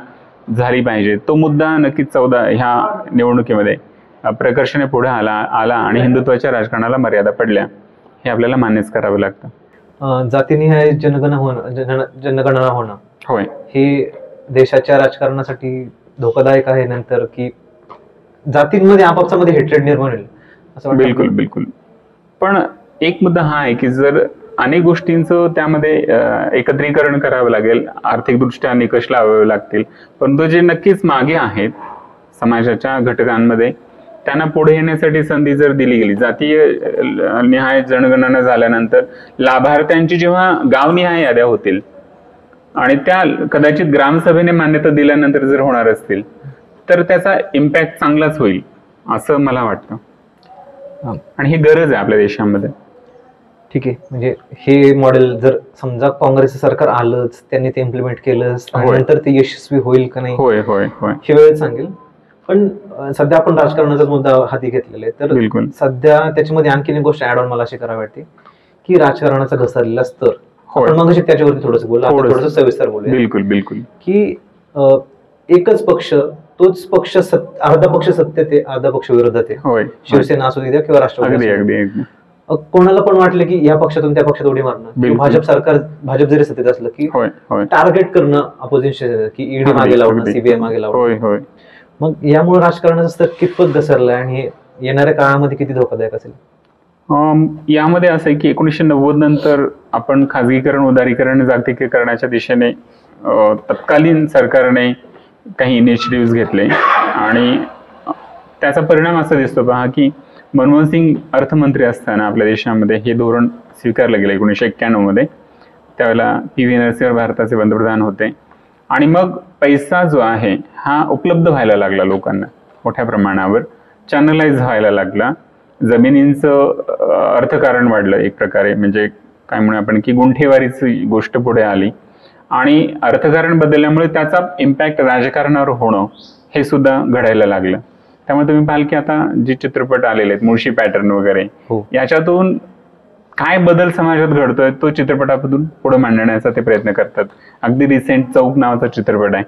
झाली पाहिजे, तो मुद्दा नक्कीच 14 ह्या निवडणुकीमध्ये प्रकर्षाने पुढे आला आणि हिंदुत्वाच्या राजकारणाला मर्यादा पडल्या, हे आपल्याला मान्यच करावं लागतं. जातीनिहाय जनगणना होणं होय, हे देशाच्या राजकारणासाठी धोकादायक आहे. नंतर की जातींमध्ये आपापसामध्ये हेट्रेड निर्माण होईल असं वाटतं? बिलकुल. पण एक मुद्दा हा आहे की जर अनेक गोष्टींचं त्यामध्ये एकत्रीकरण करावं लागेल, आर्थिकदृष्ट्या निकष लावावे लागतील, परंतु जे नक्कीच मागे आहेत समाजाच्या घटकांमध्ये त्यांना पुढे येण्यासाठी संधी जर दिली गेली, जातीय निहाय जनगणना झाल्यानंतर लाभार्थ्यांची जेव्हा गावनिहाय याद्या होतील आणि त्या कदाचित ग्रामसभेने मान्यता दिल्यानंतर जर होणार असतील तर त्याचा इम्पॅक्ट चांगलाच होईल असं मला वाटतं. आणि ही गरज आहे आपल्या देशामध्ये. ठीक आहे, म्हणजे हे मॉडेल जर समजा काँग्रेसचं सरकार आलंच, त्यांनी ते इम्प्लिमेंट केलं आणि नंतर ते यशस्वी होईल का नाही हे वेळ सांगेल. पण सध्या आपण राजकारणाचा मुद्दा हाती घेतलेला आहे तर सध्या त्याच्यामध्ये आणखीन एक गोष्ट ऍड ऑन मला अशी करावी वाटते की राजकारणाचा घसरलेला स्तर, आपण मग त्याच्यावरती थोडंसं बोलू, थोडंसं सविस्तर बोलूया. बिलकुल की एकच पक्ष तोच पक्ष अर्धा पक्ष सत्तेत आहे, अर्धा पक्ष विरोधात आहे. होय शिवसेना असू द्या किंवा राष्ट्रवादी अगदी असू द्या. अगदी अगदी कोणाला पण वाटलं की या पक्षातून त्या पक्षात उडी मारणं, बिलकुल. भाजप जरी सत्तेत असलं की होय होय टार्गेट करणं अपोजिशन, की ईडी मागे लावणं, अगदी. सीबीआय मागे लावणं. होय होय मग यामुळे राजकारणाचं स्तर कितपत घसरलंय आणि हे येणाऱ्या काळामध्ये किती धोकादायक असेल? यामध्ये असं आहे की 1990 नंतर आपण खाजगीकरण, उदारीकरण, जागतिकीकरणाच्या दिशेने तत्कालीन सरकारने काही इनिशिएटिव्ह घेतले आणि त्याचा परिणाम असा दिसतो पहा की मनमोहन सिंग अर्थमंत्री असताना आपल्या देशामध्ये हे धोरण स्वीकारलं गेलं 1991 मध्ये. त्यावेळेला PV नरसिंह भारताचे पंतप्रधान होते आणि मग पैसा जो आहे हा उपलब्ध व्हायला लागला लोकांना मोठ्या प्रमाणावर, चॅनलाइज व्हायला लागला. जमिनींचं अर्थकारण वाढलं एक प्रकारे, म्हणजे काय म्हणू आपण की गुंठेवारीची गोष्ट पुढे आली आणि अर्थकारण बदलल्यामुळे त्याचा इम्पॅक्ट राजकारणावर होणं हे सुद्धा घडायला लागलं. त्यामुळे तुम्ही पाहाल की आता जे चित्रपट आलेले आहेत, मुळशी पॅटर्न वगैरे, याच्यातून काय बदल समाजात घडतोय तो चित्रपटातून पुढे मांडण्याचा ते प्रयत्न करतात. अगदी रिसेंट चौक नावाचा चित्रपट आहे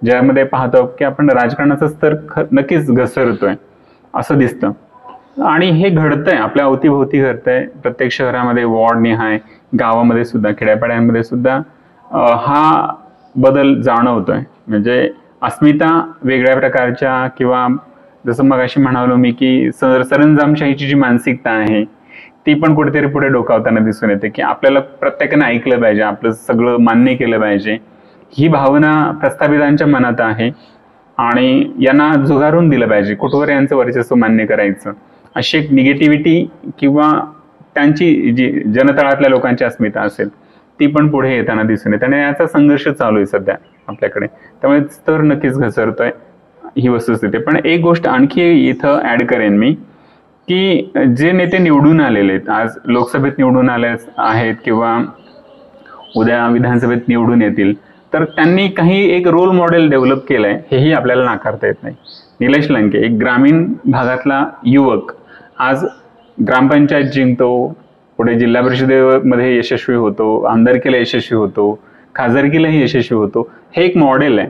ज्यामध्ये पाहतो की आपण राजकारणाचा स्तर नक्कीच घसरतोय असं दिसतं आणि हे घडतंय, आपल्या अवतीभोवती घडतंय. प्रत्येक शहरामध्ये वॉर्ड निहाय, गावामध्ये सुद्धा, खेड्यापाड्यांमध्ये सुद्धा हा बदल जाणवतोय. म्हणजे अस्मिता वेगळ्या प्रकारच्या, किंवा जसं मगाशी म्हणालो मी की सरंजामशाहीची जी मानसिकता आहे ती पण कुठेतरी पुढे डोकावताना दिसून येते की आपल्याला प्रत्येकाने ऐकलं पाहिजे, आपलं सगळं मान्य केलं पाहिजे, ही भावना प्रस्थापितांच्या मनात आहे आणि यांना झुगारून दिलं पाहिजे, कुठवर यांचं वर्चस्व मान्य करायचं, अशी एक निगेटिव्हिटी किंवा त्यांची जी जनतळातल्या लोकांची अस्मिता असेल ती पण पुढे येताना दिसून येते आणि याचा संघर्ष चालू आहे सध्या आपल्याकडे. त्यामुळे स्तर नक्कीच घसरतोय, ही वस्तुस्थिती. पण एक गोष्ट आणखी इथं ऍड करेन मी की जे नेते निवडून आलेले आहेत, आज लोकसभेत निवडून आले आहेत किंवा उद्या विधानसभेत निवडून येतील, तर त्यांनी काही एक रोल मॉडेल डेव्हलप केलंय हेही आपल्याला नाकारता येत नाही. निलेश लंके एक ग्रामीण भागातला युवक आज ग्रामपंचायत जिंकतो, पुढे जिल्हा परिषदेमध्ये यशस्वी होतो, आमदारकीला यशस्वी होतो, खासदारकीलाही यशस्वी होतो. हे एक मॉडेल आहे.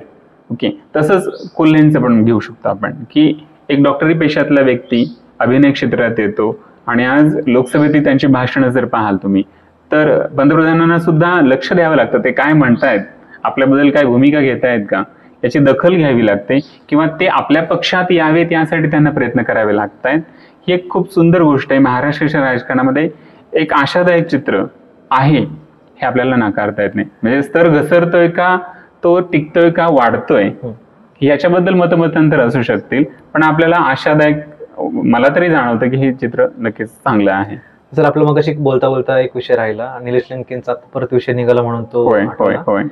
ओके, तसंच कोल्हेंचं पण घेऊ शकतो आपण की एक डॉक्टरी पेशातला व्यक्ती अभिनय क्षेत्रात येतो आणि आज लोकसभेतील त्यांची भाषणं जर पाहाल तुम्ही तर पंतप्रधानांना सुद्धा लक्ष द्यावं लागतं, ते काय म्हणतायत, आपल्याबद्दल काय भूमिका घेतायत का, याची दखल घ्यावी लागते किंवा ते आपल्या पक्षात यावेत यासाठी त्यांना प्रयत्न करावे लागत आहेत. ही एक खूप सुंदर गोष्ट आहे. महाराष्ट्राच्या राजकारणामध्ये एक आशादायक चित्र आहे, हे आपल्याला नाकारता येत नाही. म्हणजे स्तर घसरतोय का, तो टिकतोय का, वाढतोय, याच्याबद्दल मतमतांतर असू शकतील, पण आपल्याला आशादायक, मला तरी जाणवतं की हे चित्र नक्कीच चांगलं आहे. जर आपलं मगाशी बोलता बोलता एक विषय राहिला, निलेश लंकेंचा परत विषय निघाला म्हणून तो होय होय होय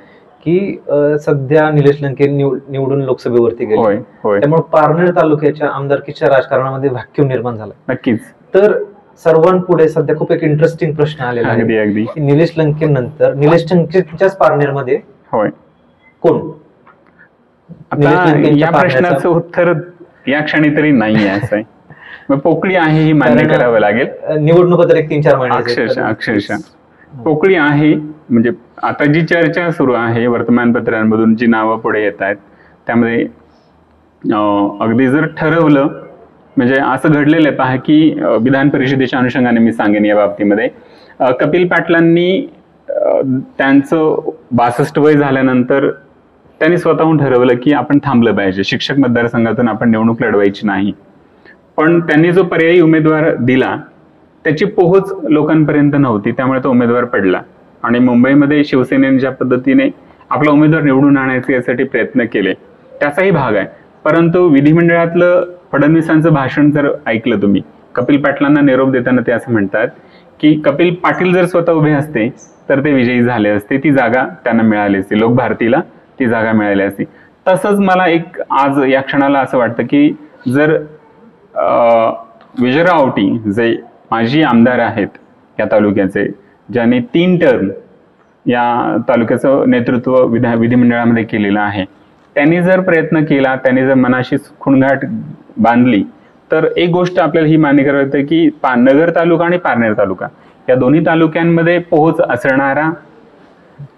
की सध्या निलेश लंके निवडून लोकसभेवरती गेले, त्यामुळे पारनेर तालुक्याच्या आमदारकीच्या राजकारणामध्ये व्हॅक्यूम निर्माण झाला. नक्कीच. तर सर्वांपुढे सध्या खूप एक इंटरेस्टिंग प्रश्न आलेला आहे की निलेश लंके नंतर निलेश लंकेच्याच पारनेरमध्ये होय कोण? आता या प्रश्नाचं उत्तर या क्षणी तरी नाही आहे, असं आहे. मग पोकळी आहे ही मान्य करावं लागेल. निवडणुका तर एक 3-4 महिने अक्षरशः पोकळी आहे. म्हणजे आता जी चर्चा सुरू आहे वर्तमानपत्रांमधून जी नावं पुढे येत आहेत त्यामध्ये अगदी जर ठरवलं, म्हणजे असं घडलेलं आहे पहा की विधान परिषदेच्या अनुषंगाने मी सांगेन या बाबतीमध्ये, कपिल पाटलांनी त्यांचं 62 वय झाल्यानंतर त्यांनी स्वतःहून ठरवलं की आपण थांबलं पाहिजे, शिक्षक मतदारसंघातून आपण निवडणूक लढवायची नाही. पण त्यांनी जो पर्यायी उमेदवार दिला त्याची पोहोच लोकांपर्यंत नव्हती, त्यामुळे तो उमेदवार पडला आणि मुंबईमध्ये शिवसेनेने ज्या पद्धतीने आपला उमेदवार निवडून आणायचे यासाठी प्रयत्न केले त्याचाही भाग आहे. परंतु विधिमंडळातलं फडणवीसांचं भाषण जर ऐकलं तुम्ही, कपिल पाटलांना निरोप देताना ते असं म्हणतात की कपिल पाटील जर स्वतः उभे असते तर ते विजयी झाले असते, ती जागा त्यांना मिळाली असती, लोक भारतीला ती जागा मिळाली असती. तसंच मला एक आज या क्षणाला असं वाटतं की जर विजयराव औटी जे माजी आमदार आहेत या तालुक्याचे, ज्यांनी 3 टर्म या तालुक्याचं नेतृत्व विधिमंडळामध्ये केलेलं आहे, त्यांनी जर प्रयत्न केला, त्यांनी जर मनाशी खुणगाठ बांधली तर एक गोष्ट आपल्याला ही मान्य करावी लागते की नगर तालुका आणि पारनेर तालुका या दोन्ही तालुक्यांमध्ये पोहोच असणारा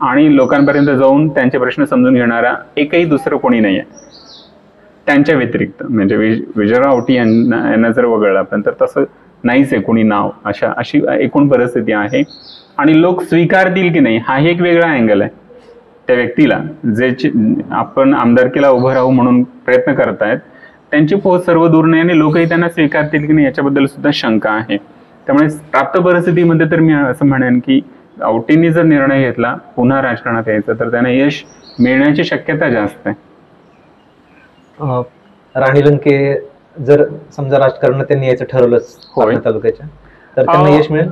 आणि लोकांपर्यंत जाऊन त्यांचे प्रश्न समजून घेणारा एकही दुसरं कोणी नाही आहे. त्यांच्या व्यतिरिक्त म्हणजे विजयराव औटी यांना जर वगळलं आपण तर तसं नाहीच आहे कोणी नाव, अशी एकूण परिस्थिती आहे. आणि लोक स्वीकारतील की नाही हाही एक वेगळा अँगल आहे. त्या व्यक्तीला जे आपण आमदारकीला उभं राहू म्हणून प्रयत्न करतायत त्यांची पोहोच सर्व दूर नाही आणि लोकही त्यांना स्वीकारतील की नाही याच्याबद्दल सुद्धा शंका आहे. त्यामुळे प्राप्त परिस्थितीमध्ये तर मी असं म्हणेन की औटींनी जर निर्णय घेतला पुन्हा राजकारणात यायचं तर त्यांना यश मिळण्याची शक्यता जास्त आहे. राणी लंके जर समजा राजकारणात त्यांनी यायचं ठरवलंच पालघर तालुक्याच्या तर त्यांना यश मिळेल?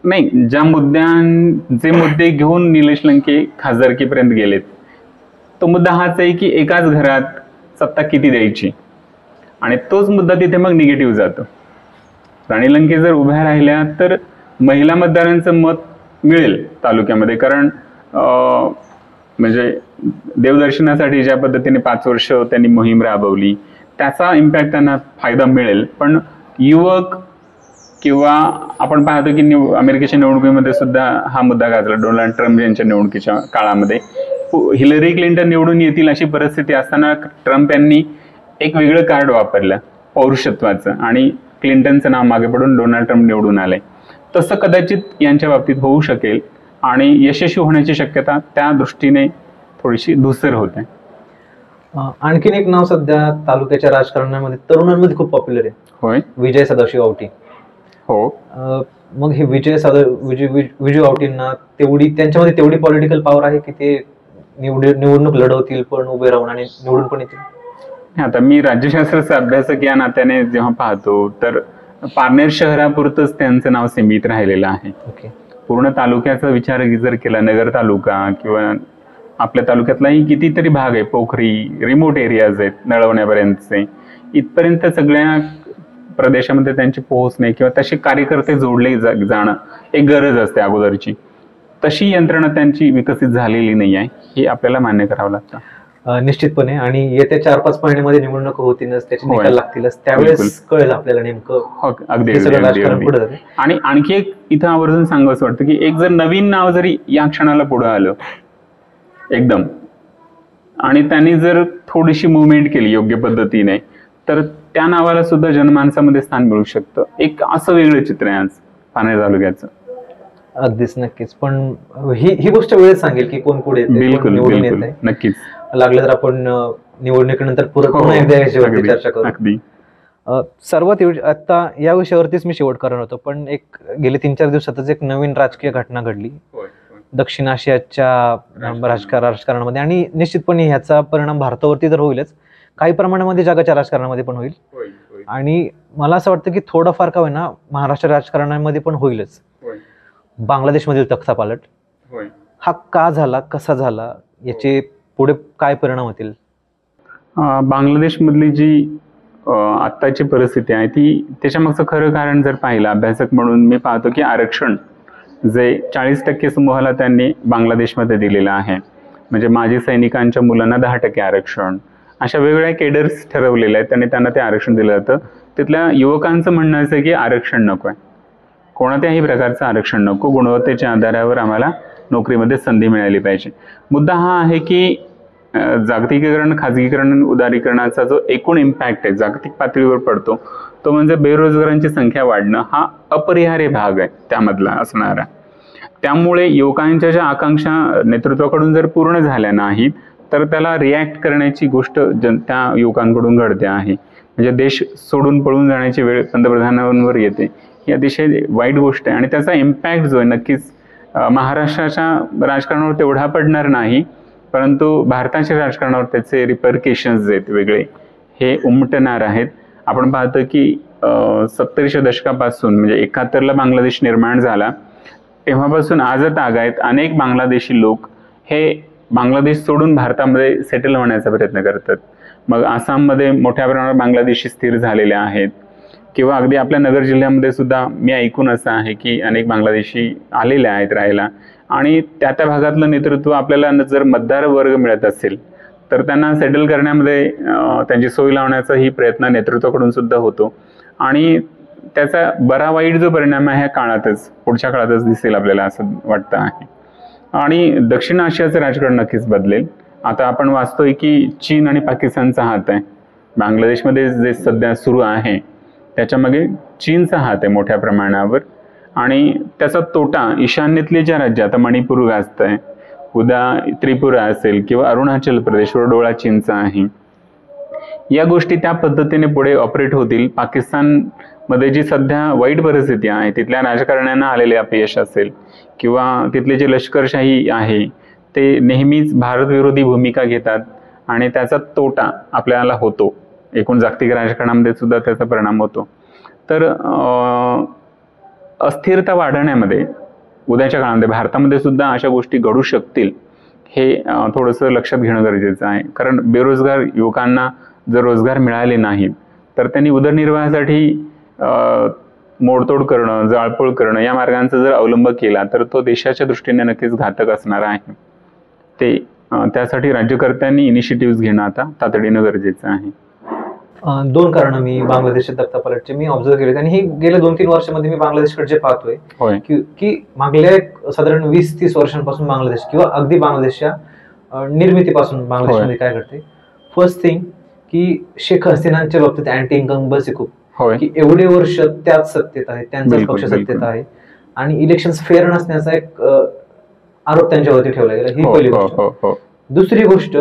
नाही, जे मुद्दे घेऊन निलेश लंके खासदारकीपर्यंत गेलेत तो मुद्दा हाच आहे की एकाच घरात सत्ता किती द्यायची आणि तोच मुद्दा तिथे मग निगेटिव्ह जातो. राणी लंके जर उभ्या राहिल्या तर महिला मतदारांचं मत मिळेल तालुक्यामध्ये, कारण म्हणजे देवदर्शनासाठी ज्या पद्धतीने 5 वर्ष त्यांनी मोहीम राबवली त्याचा इम्पॅक्ट त्यांना फायदा मिळेल. पण युवक किंवा आपण पाहतो की अमेरिकेच्या निवडणुकीमध्ये सुद्धा हा मुद्दा गाजला. डोनाल्ड ट्रम्प यांच्या निवडणुकीच्या काळामध्ये हिलरी क्लिंटन निवडून येतील अशी परिस्थिती असताना ट्रम्प यांनी एक वेगळं कार्ड वापरलं पौरुषत्वाचं आणि क्लिंटनचं नाव मागे पडून डोनाल्ड ट्रम्प निवडून आले. तसं कदाचित यांच्या बाबतीत होऊ शकेल आणि यशस्वी होण्याची शक्यता त्या दृष्टीने थोडीशी धूसर होते. आणखीन एक नाव सध्या तालुक्याच्या राजकारणामध्ये तरुणांमध्ये खूप पॉप्युलर आहे. होय, विजय सदाशिव औटी. हो, मग हे विजय औटींना त्यांच्यामध्ये तेवढी पॉलिटिकल पॉवर आहे की ते निवडणूक लढवतील पण उभे राहून आणि निवडून पण येतील? आता मी राज्यशास्त्राचा अभ्यासक या नात्याने जेव्हा पाहतो तर पारनेर शहरापुरतच त्यांचं नाव सीमित राहिलेलं आहे. पूर्ण तालुक्याचा विचार जर केला, नगर तालुका किंवा आपल्या तालुक्यातलाही कितीतरी भाग आहे, पोखरी, रिमोट एरियाज आहेत नळवण्यापर्यंतचे, इथपर्यंत सगळ्या प्रदेशामध्ये त्यांची पोहोच नाही किंवा तसे कार्यकर्ते जोडले जाणं एक गरज असते अगोदरची. तशी यंत्रणा त्यांची विकसित झालेली नाही आहे, हे आपल्याला मान्य करावं लागतं. निश्चितपणे. आणि येत्या 4-5 महिन्यामध्ये निवडणूक होतीलच, त्याचे निकाल लागतीलच, त्यावेळेस कळेल आपल्याला नेमकं अगदी. राजकारण पुढे जाते. आणि आणखी एक इथं आवर्जून सांगावंसं वाटतं की एक जर नवीन नाव जरी या क्षणाला पुढे आलं एकदम आणि त्यांनी जर थोडीशी मुवमेंट केली योग्य पद्धतीने तर त्या नावाला सुद्धा जनमानसामध्ये स्थान मिळू शकतं. एक असं वेगळं चित्र आहे आज पारनेर तालुक्याचं. अगदीच, नक्कीच. पण ही गोष्ट वेळेत सांगेल की कोण पुढे येते, बिलकुल, नक्कीच. लागलं तर आपण निवडणुकीनंतर पुन्हा एकदा याच्यावरती चर्चा करू. सर्वात आता या विषयावरतीच मी शेवट करणार होतो, पण एक गेले 3-4 दिवसातच एक नवीन राजकीय घटना घडली दक्षिण आशियाच्या राजकारणामध्ये आणि निश्चितपणे ह्याचा परिणाम भारतावरती तर होईलच, काही प्रमाणामध्ये जगाच्या राजकारणामध्ये पण होईल. आणि मला असं वाटतं की थोडंफार का होईना महाराष्ट्र राजकारणामध्ये पण होईलच. बांगलादेशमधील तख्तापालट हा का झाला, कसा झाला, याचे पुढे काय परिणाम होतील? बांगलादेशमधली जी आत्ताची परिस्थिती आहे ती त्याच्यामागचं खरं कारण जर पाहिलं अभ्यासक म्हणून मी पाहतो की आरक्षण जे 40% समूहाला त्यांनी बांगलादेशमध्ये दिलेलं आहे, म्हणजे माजी सैनिकांच्या मुलांना 10% आरक्षण, अशा वेगवेगळ्या केडर्स ठरवलेल्या आहेत आणि त्यांना ते आरक्षण दिलं जातं. तिथल्या युवकांचं म्हणणं असं की आरक्षण नको आहे, कोणत्याही प्रकारचं आरक्षण नको, गुणवत्तेच्या आधारावर आम्हाला नोकरीमध्ये संधी मिळाली पाहिजे. मुद्दा हा आहे की जागतिकीकरण, खाजगीकरण, उदारीकरणाचा जो एकूण इम्पॅक्ट आहे जागतिक पातळीवर पडतो तो म्हणजे बेरोजगारांची संख्या वाढणं हा अपरिहार्य भाग आहे त्यामधला असणारा. त्यामुळे युवकांच्या ज्या आकांक्षा नेतृत्वाकडून जर पूर्ण झाल्या नाहीत तर त्याला रिॲक्ट करण्याची गोष्ट त्या युवकांकडून घडते आहे. म्हणजे देश सोडून पळून जाण्याची वेळ पंतप्रधानांवर येते, ही अतिशय वाईट गोष्ट आहे. आणि त्याचा इम्पॅक्ट जो आहे नक्कीच महाराष्ट्राच्या राजकारणावर तेवढा पडणार नाही, परंतु भारताच्या राजकारणावर त्याचे रिपरकेशन्स आहेत वेगळे हे उमटणार आहेत. आपण पाहतो की 70च्या दशकापासून म्हणजे 71ला बांगलादेश निर्माण झाला तेव्हापासून आजत आगायत अनेक बांगलादेशी लोक हे बांगलादेश सोडून भारतामध्ये सेटल होण्याचा प्रयत्न करतात. मग आसाममध्ये मोठ्या प्रमाणावर बांगलादेशी स्थिर झालेले आहेत किंवा अगदी आपल्या नगर जिल्ह्यामध्ये सुद्धा मी ऐकून असं आहे की अनेक बांगलादेशी आलेले आहेत राहायला. आणि त्या भागातलं नेतृत्व आपल्याला जर मतदार वर्ग मिळत असेल तर त्यांना सेटल करण्यामध्ये त्यांची सोय लावण्याचाही प्रयत्न नेतृत्वाकडून सुद्धा होतो. आणि त्याचा बरा वाईट जो परिणाम आहे ह्या काळातच पुढच्या काळातच दिसेल आपल्याला असं वाटतं आहे. आणि दक्षिण आशियाचं राजकारण नक्कीच बदलेल. आता आपण वाचतोय की चीन आणि पाकिस्तानचा हात आहे बांगलादेशमध्ये जे सध्या सुरू आहे त्याच्यामागे चीनचा हात आहे मोठ्या प्रमाणावर, आणि त्याचा तोटा ईशान्येतले ज्या राज्य, आता मणिपूर गाजतंय, उद्या त्रिपुरा असेल किंवा अरुणाचल प्रदेशवर डोळा चीनचा आहे. या गोष्टी त्या पद्धतीने पुढे ऑपरेट होतील. पाकिस्तानमध्ये जी सध्या वाईट परिस्थिती आहे, तिथल्या राजकारण्यांना आलेले अपयश असेल किंवा तिथले जे लष्करशाही आहे ते नेहमीच भारतविरोधी भूमिका घेतात आणि त्याचा तोटा आपल्याला होतो. एकूण जागतिक राजकारणामध्ये सुद्धा त्याचा परिणाम होतो. तर अस्थिरता वाढवण्यामध्ये उद्याच्या काळामध्ये भारतामध्ये सुद्धा अशा गोष्टी घडू शकतील, हे थोडंसं लक्षात घेणं गरजेचं आहे. कारण बेरोजगार युवकांना जर रोजगार मिळाले नाहीत तर त्यांनी उदरनिर्वाहासाठी मोडतोड करणं, जाळपोळ करणं या मार्गांचा जर अवलंब केला तर तो देशाच्या दृष्टीने नक्कीच घातक असणार आहे. ते त्यासाठी राज्यकर्त्यांनी इनिशिएटिव्ह घेणं आता तातडीनं गरजेचं आहे. 2 कारणं मी बांगलादेशच्या दत्तापालटचे मी ऑब्झर्व केले, आणि हे गेल्या 2-3 वर्षामध्ये मी बांगलादेशकडे जे पाहतोय की मागल्या साधारण 20-30 वर्षांपासून बांगलादेश किंवा अगदी बांगलादेशच्या निर्मितीपासून बांगलादेशमध्ये काय घडते. फर्स्ट थिंग की शेख हसीनांच्या बाबतीत अँटी इन्कम्बन्सी खूप, की एवढे वर्ष त्याच सत्तेत आहे, त्यांचाच पक्ष सत्तेत आहे आणि इलेक्शन्स फेअर नसण्याचा एक आरोप त्यांच्यावरती ठेवला गेला. ही पहिली गोष्ट. दुसरी गोष्ट,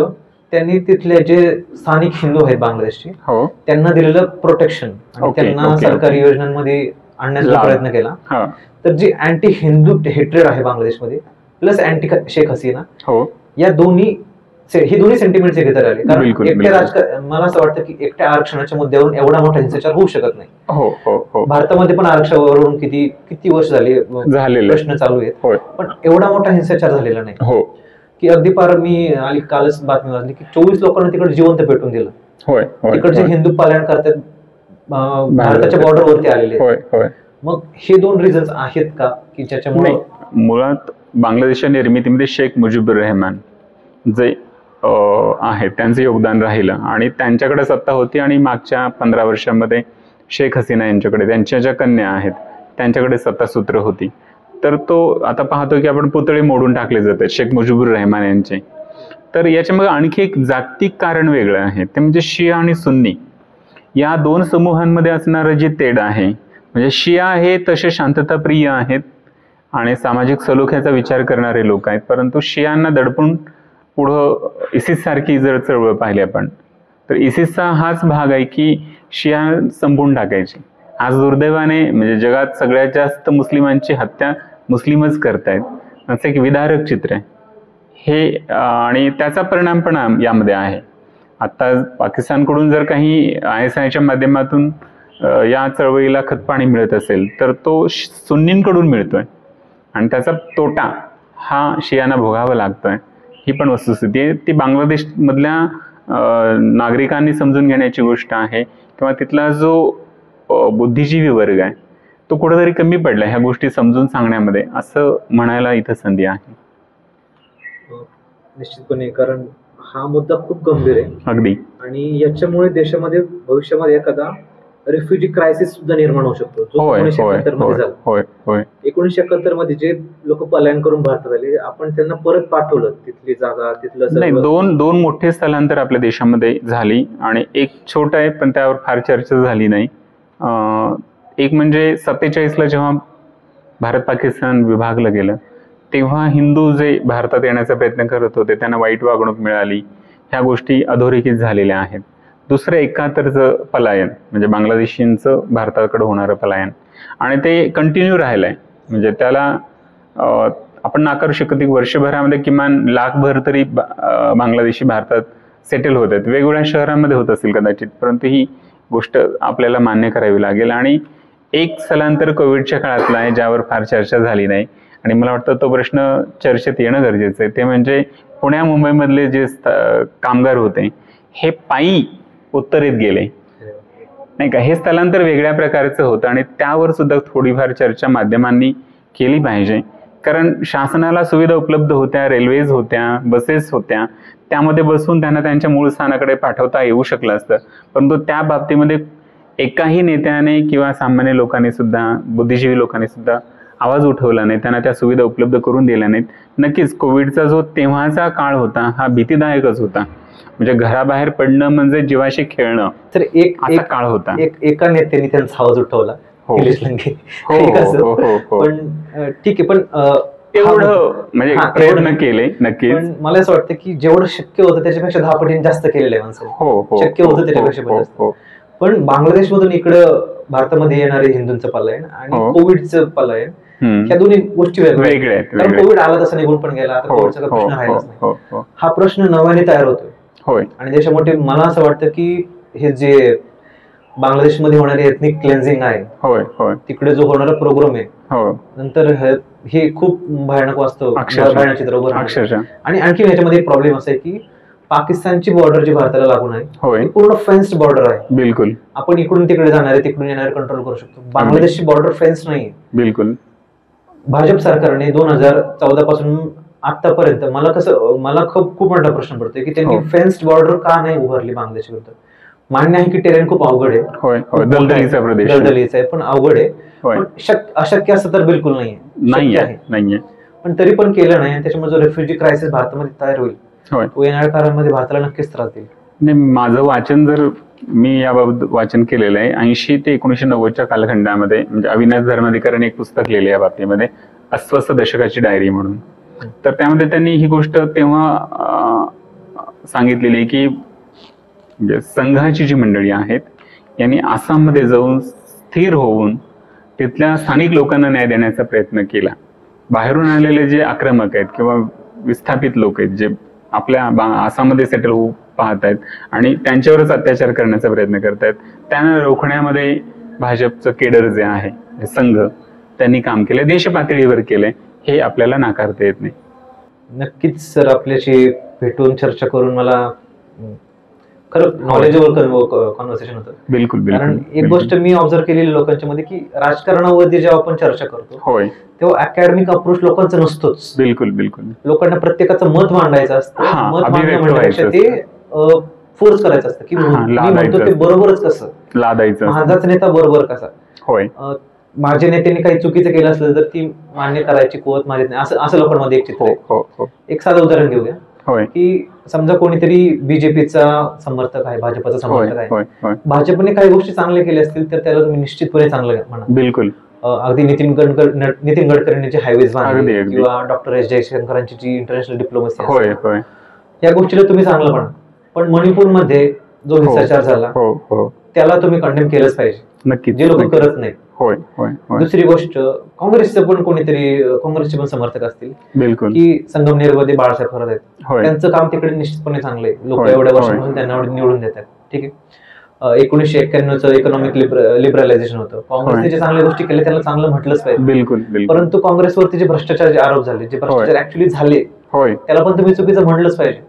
त्यांनी तिथले जे स्थानिक हिंदू आहेत बांगलादेशचे त्यांना दिलेलं प्रोटेक्शन आणि त्यांना सरकारी योजनांमध्ये आणण्याचा प्रयत्न केला. तर जी अँटी हिंदू हेट्रेड आहे बांगलादेशमध्ये प्लस अँटी शेख हसीना, या दोन्ही सेंटिमेंट्स एकत्र आले. कारण एकट्या मला असं वाटतं की एकट्या आरक्षणाच्या मुद्द्यावरून एवढा मोठा हिंसाचार होऊ शकत नाही. भारतामध्ये पण आरक्षणावरून किती वर्ष झाले प्रश्न चालू आहेत, पण एवढा मोठा हिंसाचार झालेला नाही. की अगदी पार मी कालच बातमी वाचली की 24 लोकांना तिकडे जिवंत पेटून दिलं. तिकडचे हिंदू पालन करतात भारताच्या बॉर्डरवरती आलेले. मग हे 2 रिझन्स आहेत का की ज्याच्यामुळे मुळात बांगलादेशच्या निर्मितीमध्ये शेख मुजीबुर रहमान जे आहेत त्यांचं योगदान राहिलं आणि त्यांच्याकडे सत्ता होती, आणि मागच्या 15 वर्षांमध्ये शेख हसीना यांच्याकडे, त्यांच्या ज्या कन्या आहेत त्यांच्याकडे सत्तासूत्र होती. तर तो आता पाहतो की आपण पुतळे मोडून टाकले जातात शेख मुजीबुर रहमान यांचे. तर याच्यामध्ये आणखी एक जागतिक कारण वेगळं आहे, ते म्हणजे शिया आणि सुन्नी या 2 समूहांमध्ये असणारं जे तेढ आहे. म्हणजे शिया हे तसे शांतताप्रिय आहेत आणि सामाजिक सलोख्याचा विचार करणारे लोक आहेत, परंतु शियांना दडपून पुढं इसिस सारखी जर चळवळ पाहिली आपण तर इसिसचा हाच भाग आहे की शिया संपवून टाकायची. आज दुर्दैवाने म्हणजे जगात सगळ्यात जास्त मुस्लिमांची हत्या मुस्लिमच करतायत, असं एक विदारक चित्र आहे हे, आणि त्याचा परिणाम पण यामध्ये आहे. आता पाकिस्तानकडून जर काही ISIच्या माध्यमातून या चळवळीला खतपाणी मिळत असेल तर तो सुन्नींकडून मिळतोय आणि त्याचा तोटा हा शियांना भोगावा लागतोय. ही पण वस्तुस्थिती आहे. ती बांगलादेशमधल्या नागरिकांनी समजून घेण्याची गोष्ट आहे, किंवा तिथला जो बुद्धिजीवी वर्ग आहे तो कुठेतरी कमी पडला ह्या गोष्टी समजून सांगण्यामध्ये, असं म्हणायला इथं संधी आहे. निश्चितपणे, कारण हा मुद्दा खूप गंभीर आहे अगदी, आणि याच्यामुळे देशामध्ये भविष्यामध्ये एखादा रेफ्युजी क्रायसिस सुद्धा निर्माण होऊ शकतो, जो 1971 मध्ये झाला. 1971 मध्ये जे लोक पलायन करून भारतात आले, आपण त्यांना परत पाठवलं, तिथली जागा, तिथलं नाही. दोन मोठे स्थलांतर आपल्या देशामध्ये झाली आणि एक छोटं आहे पण त्यावर फार चर्चा झाली नाही. एक म्हणजे 47ला जेव्हा भारत पाकिस्तान विभागलं गेलं तेव्हा हिंदू जे भारतात येण्याचा प्रयत्न करत होते त्यांना वाईट वागणूक मिळाली, ह्या गोष्टी अधोरेखित झालेल्या आहेत. दुसरं 71चं पलायन म्हणजे बांगलादेशींचं भारताकडे होणारं पलायन, आणि ते कंटिन्यू राहिलंय. म्हणजे त्याला आपण नाकारू शकत की वर्षभरामध्ये किमान लाखभर तरी बांगलादेशी भारतात सेटल होत आहेत. वेगवेगळ्या शहरांमध्ये होत असेल कदाचित, परंतु ही गोष्ट आपल्याला मान्य करावी लागेल. आणि एक स्थलांतर कोविडच्या काळातला आहे ज्यावर फार चर्चा झाली नाही, आणि मला वाटतं तो प्रश्न चर्चेत येणं गरजेचं आहे. ते म्हणजे पुण्या मुंबईमधले जे कामगार होते हे पायी उत्तरेत गेले नाही का. हे स्थलांतर वेगळ्या प्रकारचं होतं आणि त्यावर सुद्धा थोडीफार चर्चा माध्यमांनी केली पाहिजे. कारण शासनाला सुविधा उपलब्ध होत्या, रेल्वेज होत्या, बसेस होत्या, त्यामध्ये बसून त्यांना त्यांच्या मूळ स्थानाकडे पाठवता येऊ शकलं असतं. परंतु त्या बाबतीमध्ये एकाही नेत्याने किंवा सामान्य लोकांनी सुद्धा, बुद्धिजीवी लोकांनी सुद्धा आवाज उठवला नाही, त्यांना त्या सुविधा उपलब्ध करून दिल्या नाहीत. नक्कीच कोविडचा जो तेव्हाचा काळ होता हा भीतीदायकच होता. म्हणजे घराबाहेर पडणं म्हणजे जीवाशी खेळणं, तर असा काळ होता. एका नेत्याने त्यांचा आवाज उठवला, हो. निलेश लंके. हो, एक असं. हो, हो, हो. पण ठीक आहे, पण तेवढं म्हणजे हा, प्रयत्न तेवढं. केले नक्कीच. पण मला असं वाटतं की जेवढं शक्य होतं त्याच्यापेक्षा 10 पटीने जास्त केलेलं आहे माणसाने. हो हो शक्य होतं त्याच्यापेक्षा पण हो, जास्त. हो, पण बांगलादेशमधून इकडं भारतामध्ये येणारे हिंदूंचं पलायन आणि हो. कोविडचं पलायन, हम्म. ह्या दोन्ही गोष्टी वेगळ्या आहेत. वेगळे आहेत, कारण वेगळे आहेत. कोविड आला तसा निघून पण गेला, आता हो कोविडचा काही हो प्रश्न हो राहिलाच नाही. हो हो हा प्रश्न नव्याने तयार होतोय. होय. आणि त्याच्यामुळे मला असं वाटतं की हे जे बांगलादेशमध्ये होणारी एथनिक क्लेन्झिंग आहे, होय होय तिकडे जो होणारा प्रोग्राम आहे, हो. नंतर हे खूप भयानक वास्तव, अक्षरशः. भयानक चित्र उभं राहणार. अक्षरशः. आणि आणखी याच्यामध्ये एक प्रॉब्लेम असा आहे की पाकिस्तानची बॉर्डर जी भारताला लागून आहे, होय. ती पूर्ण फेन्स्ड बॉर्डर आहे. बिलकुल आपण इकडून तिकडे जाणारे, तिकडून येणारे कंट्रोल करू शकतो. बांगलादेशची बॉर्डर फेन्स नाही. बिलकुल. भाजप सरकारने 2014 पासून आतापर्यंत मला खूप मोठा प्रश्न पडतोय की त्यांनी हो. फेन्स्ड बॉर्डर का नाही उभारली बांगलादेश विरुद्ध. मान्य आहे की टेरेन खूप अवघड आहे, होय होय. दलदलीचा प्रदेश आहे. दलदलीचा आहे, पण अवघड आहे. होय. पण अशक्य असं तर बिलकुल नाहीये. शक्य नाहीये आहे. नाहीये. पण तरी पण केलं नाही, आणि त्याच्यामुळे जो रेफ्युजी क्रायसिस भारतामध्ये तयार होईल, होय. तो येणाऱ्या काळामध्ये भारताला नक्कीच त्रास देईल. नाही, माझं वाचन जर मी याबाबत वाचन केलेलं आहे 80 ते 1990च्या कालखंडामध्ये, म्हणजे अविनाश धर्माधिकाऱ्यांनी एक पुस्तक लिहिले या बाबतीमध्ये, अस्वस्थ दशकाची डायरी म्हणून. तर त्यामध्ये त्यांनी ही गोष्ट तेव्हा सांगितलेली की म्हणजे संघाची जी मंडळी आहेत यांनी आसाममध्ये जाऊन स्थिर होऊन तिथल्या स्थानिक लोकांना न्याय देण्याचा प्रयत्न केला. बाहेरून आलेले जे आक्रमक आहेत किंवा विस्थापित लोक आहेत जे आपल्या आसाममध्ये सेटल होऊ पाहत आहेत आणि त्यांच्यावरच अत्याचार करण्याचा प्रयत्न करतायत, त्यांना रोखण्यामध्ये भाजपचं केडर जे आहे, संघ, त्यांनी काम केलंय, देश पातळीवर केलंय, हे आपल्याला नाकारता येत नाही. नक्कीच सर, आपल्याशी भेटून चर्चा करून मला खरं नॉलेजेबल कॉन्व्हर्सेशन होतं. बिलकुल कारण बिलकुल. एक गोष्ट मी ऑब्झर्व केलेली लोकांच्या मध्ये की राजकारणावरती जेव्हा आपण चर्चा करतो होय. तेव्हा अकॅडमिक अप्रोच लोकांचा नसतोच. बिलकुल बिलकुल. लोकांना प्रत्येकाचं मत मांडायचं असतं. हा, मत अभिव्यक्त मांडणं म्हणण्यापेक्षा व्हायचं ते फोर्स करायचं असतं की मी म्हणतो ते बरोबरच कसं, लादायचं, माझाच नेता बरोबर कसा. होय. माझ्या नेत्याने काही चुकीचं केलं असलं तर ती मान्य करायची कुवत माझ्यात नाही, असं लोकांमध्ये एक चित्र हो आहे. हो हो. एक साधं उदाहरण घेऊया होय की समजा कोणीतरी बीजेपीचा समर्थक आहे, भाजपचा होय समर्थक आहे, होय होय. भाजपने काही गोष्टी चांगल्या केल्या असतील तर त्याला तुम्ही निश्चितपणे चांगलं म्हणा. बिलकुल. अगदी नितीन गडकरींनी जे हायवेज बांधले अगदी, अगदी. किंवा डॉक्टर एस जयशंकरांची जी इंटरनॅशनल डिप्लोमसी होय होय. या गोष्टीला तुम्ही चांगलं म्हणा. पण मणिपूरमध्ये जो हिंसाचार झाला हो हो. त्याला तुम्ही कंडेम केलंच पाहिजे, नक्कीच. जे लोक नक्कीच. करत नाहीत. होय होय होय. दुसरी गोष्ट, काँग्रेसचं पण कोणीतरी, काँग्रेसचे पण समर्थक असतील बिलकुल. की संगमनेरमध्ये बाळासाहेब थोरात आहेत, होय. त्यांचं काम तिकडे निश्चितपणे चांगलं आहे. लोक होय, एवढ्या होय. वर्षांपासून त्यांना निवडून देतात. ठीक आहे. 1991चं इकॉनॉमिक लिबरलायझेशन होतं, काँग्रेसने जे चांगल्या गोष्टी केल्या त्याला चांगलं म्हटलंच पाहिजे. बिलकुल बिलकुल. परंतु काँग्रेसवरती जे भ्रष्टाचाराचे आरोप झाले, जे भ्रष्टाचार ऍक्च्युअली झाले, होय त्याला पण तुम्ही चुकीचं म्हणलंच पाहिजे.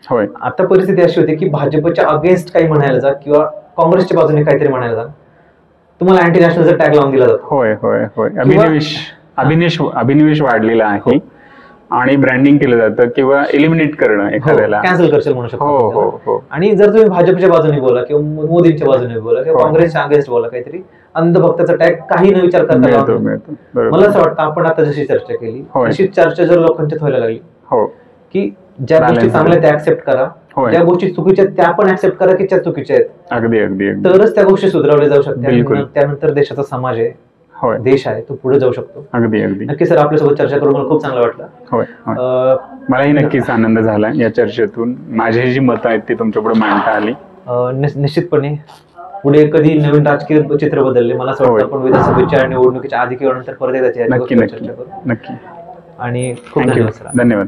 होय. आता परिस्थिती अशी होती की भाजपच्या अगेन्स्ट काही म्हणायला जा किंवा काँग्रेसच्या बाजूने काहीतरी म्हणायला जा, तुम्हाला अँटी नॅशनलचा टॅग लावून दिला जातो. होय होय होय. अभिनिवेश वाढलेला आहे आणि ब्रँडिंग केलं जातं किंवा एलिमिनेट करणं एखाद्याला, कॅन्सल करशील म्हणू शकतो. हो हो हो. आणि जर तुम्ही भाजपच्या बाजूने बोला किंवा मोदींच्या बाजूने बोला किंवा हो. काँग्रेसच्या अगेन्स्ट बोला, काहीतरी अंधभक्ताचा टॅग काही न विचार करता मिळतो लावून. मिळतो. बरोबर. मला असं वाटतं आपण आता जशी चर्चा केली होय. तशी चर्चा जर लोकांच्यात व्हायला लागली हो. की ज्या गोष्टी Balance चांगल्या त्या ऍक्सेप्ट करा, होय. ज्या गोष्टी चुकीच्या आहेत त्या पण ऍक्सेप्ट करा की त्या चुकीच्या आहेत, अगदी अगदी अगदी. तरच त्या गोष्टी सुधारवल्या जाऊ बिलकुल. शकतात. त्यानंतर देशाचा समाज आहे, होय. देश आहे, तो पुढे जाऊ शकतो. अगदी अगदी. नक्की सर, आपल्यासोबत चर्चा करून मला खूप चांगलं वाटलं. होय होय. मलाही नक्कीच आनंद झाला या चर्चेतून. माझी जी मतं आहेत ती तुमच्या पुढे मांडता आली. निश्चितपणे पुढे कधी नवीन राजकीय चित्र बदलले, मला असं वाटतं आपण विधानसभेच्या निवडणुकीच्या आधी किंवा नंतर परत एकदा नक्की चर्चा नक्की करू. नक्की. आणि खूप थँक्यू. धन्यवाद सर. धन्यवाद.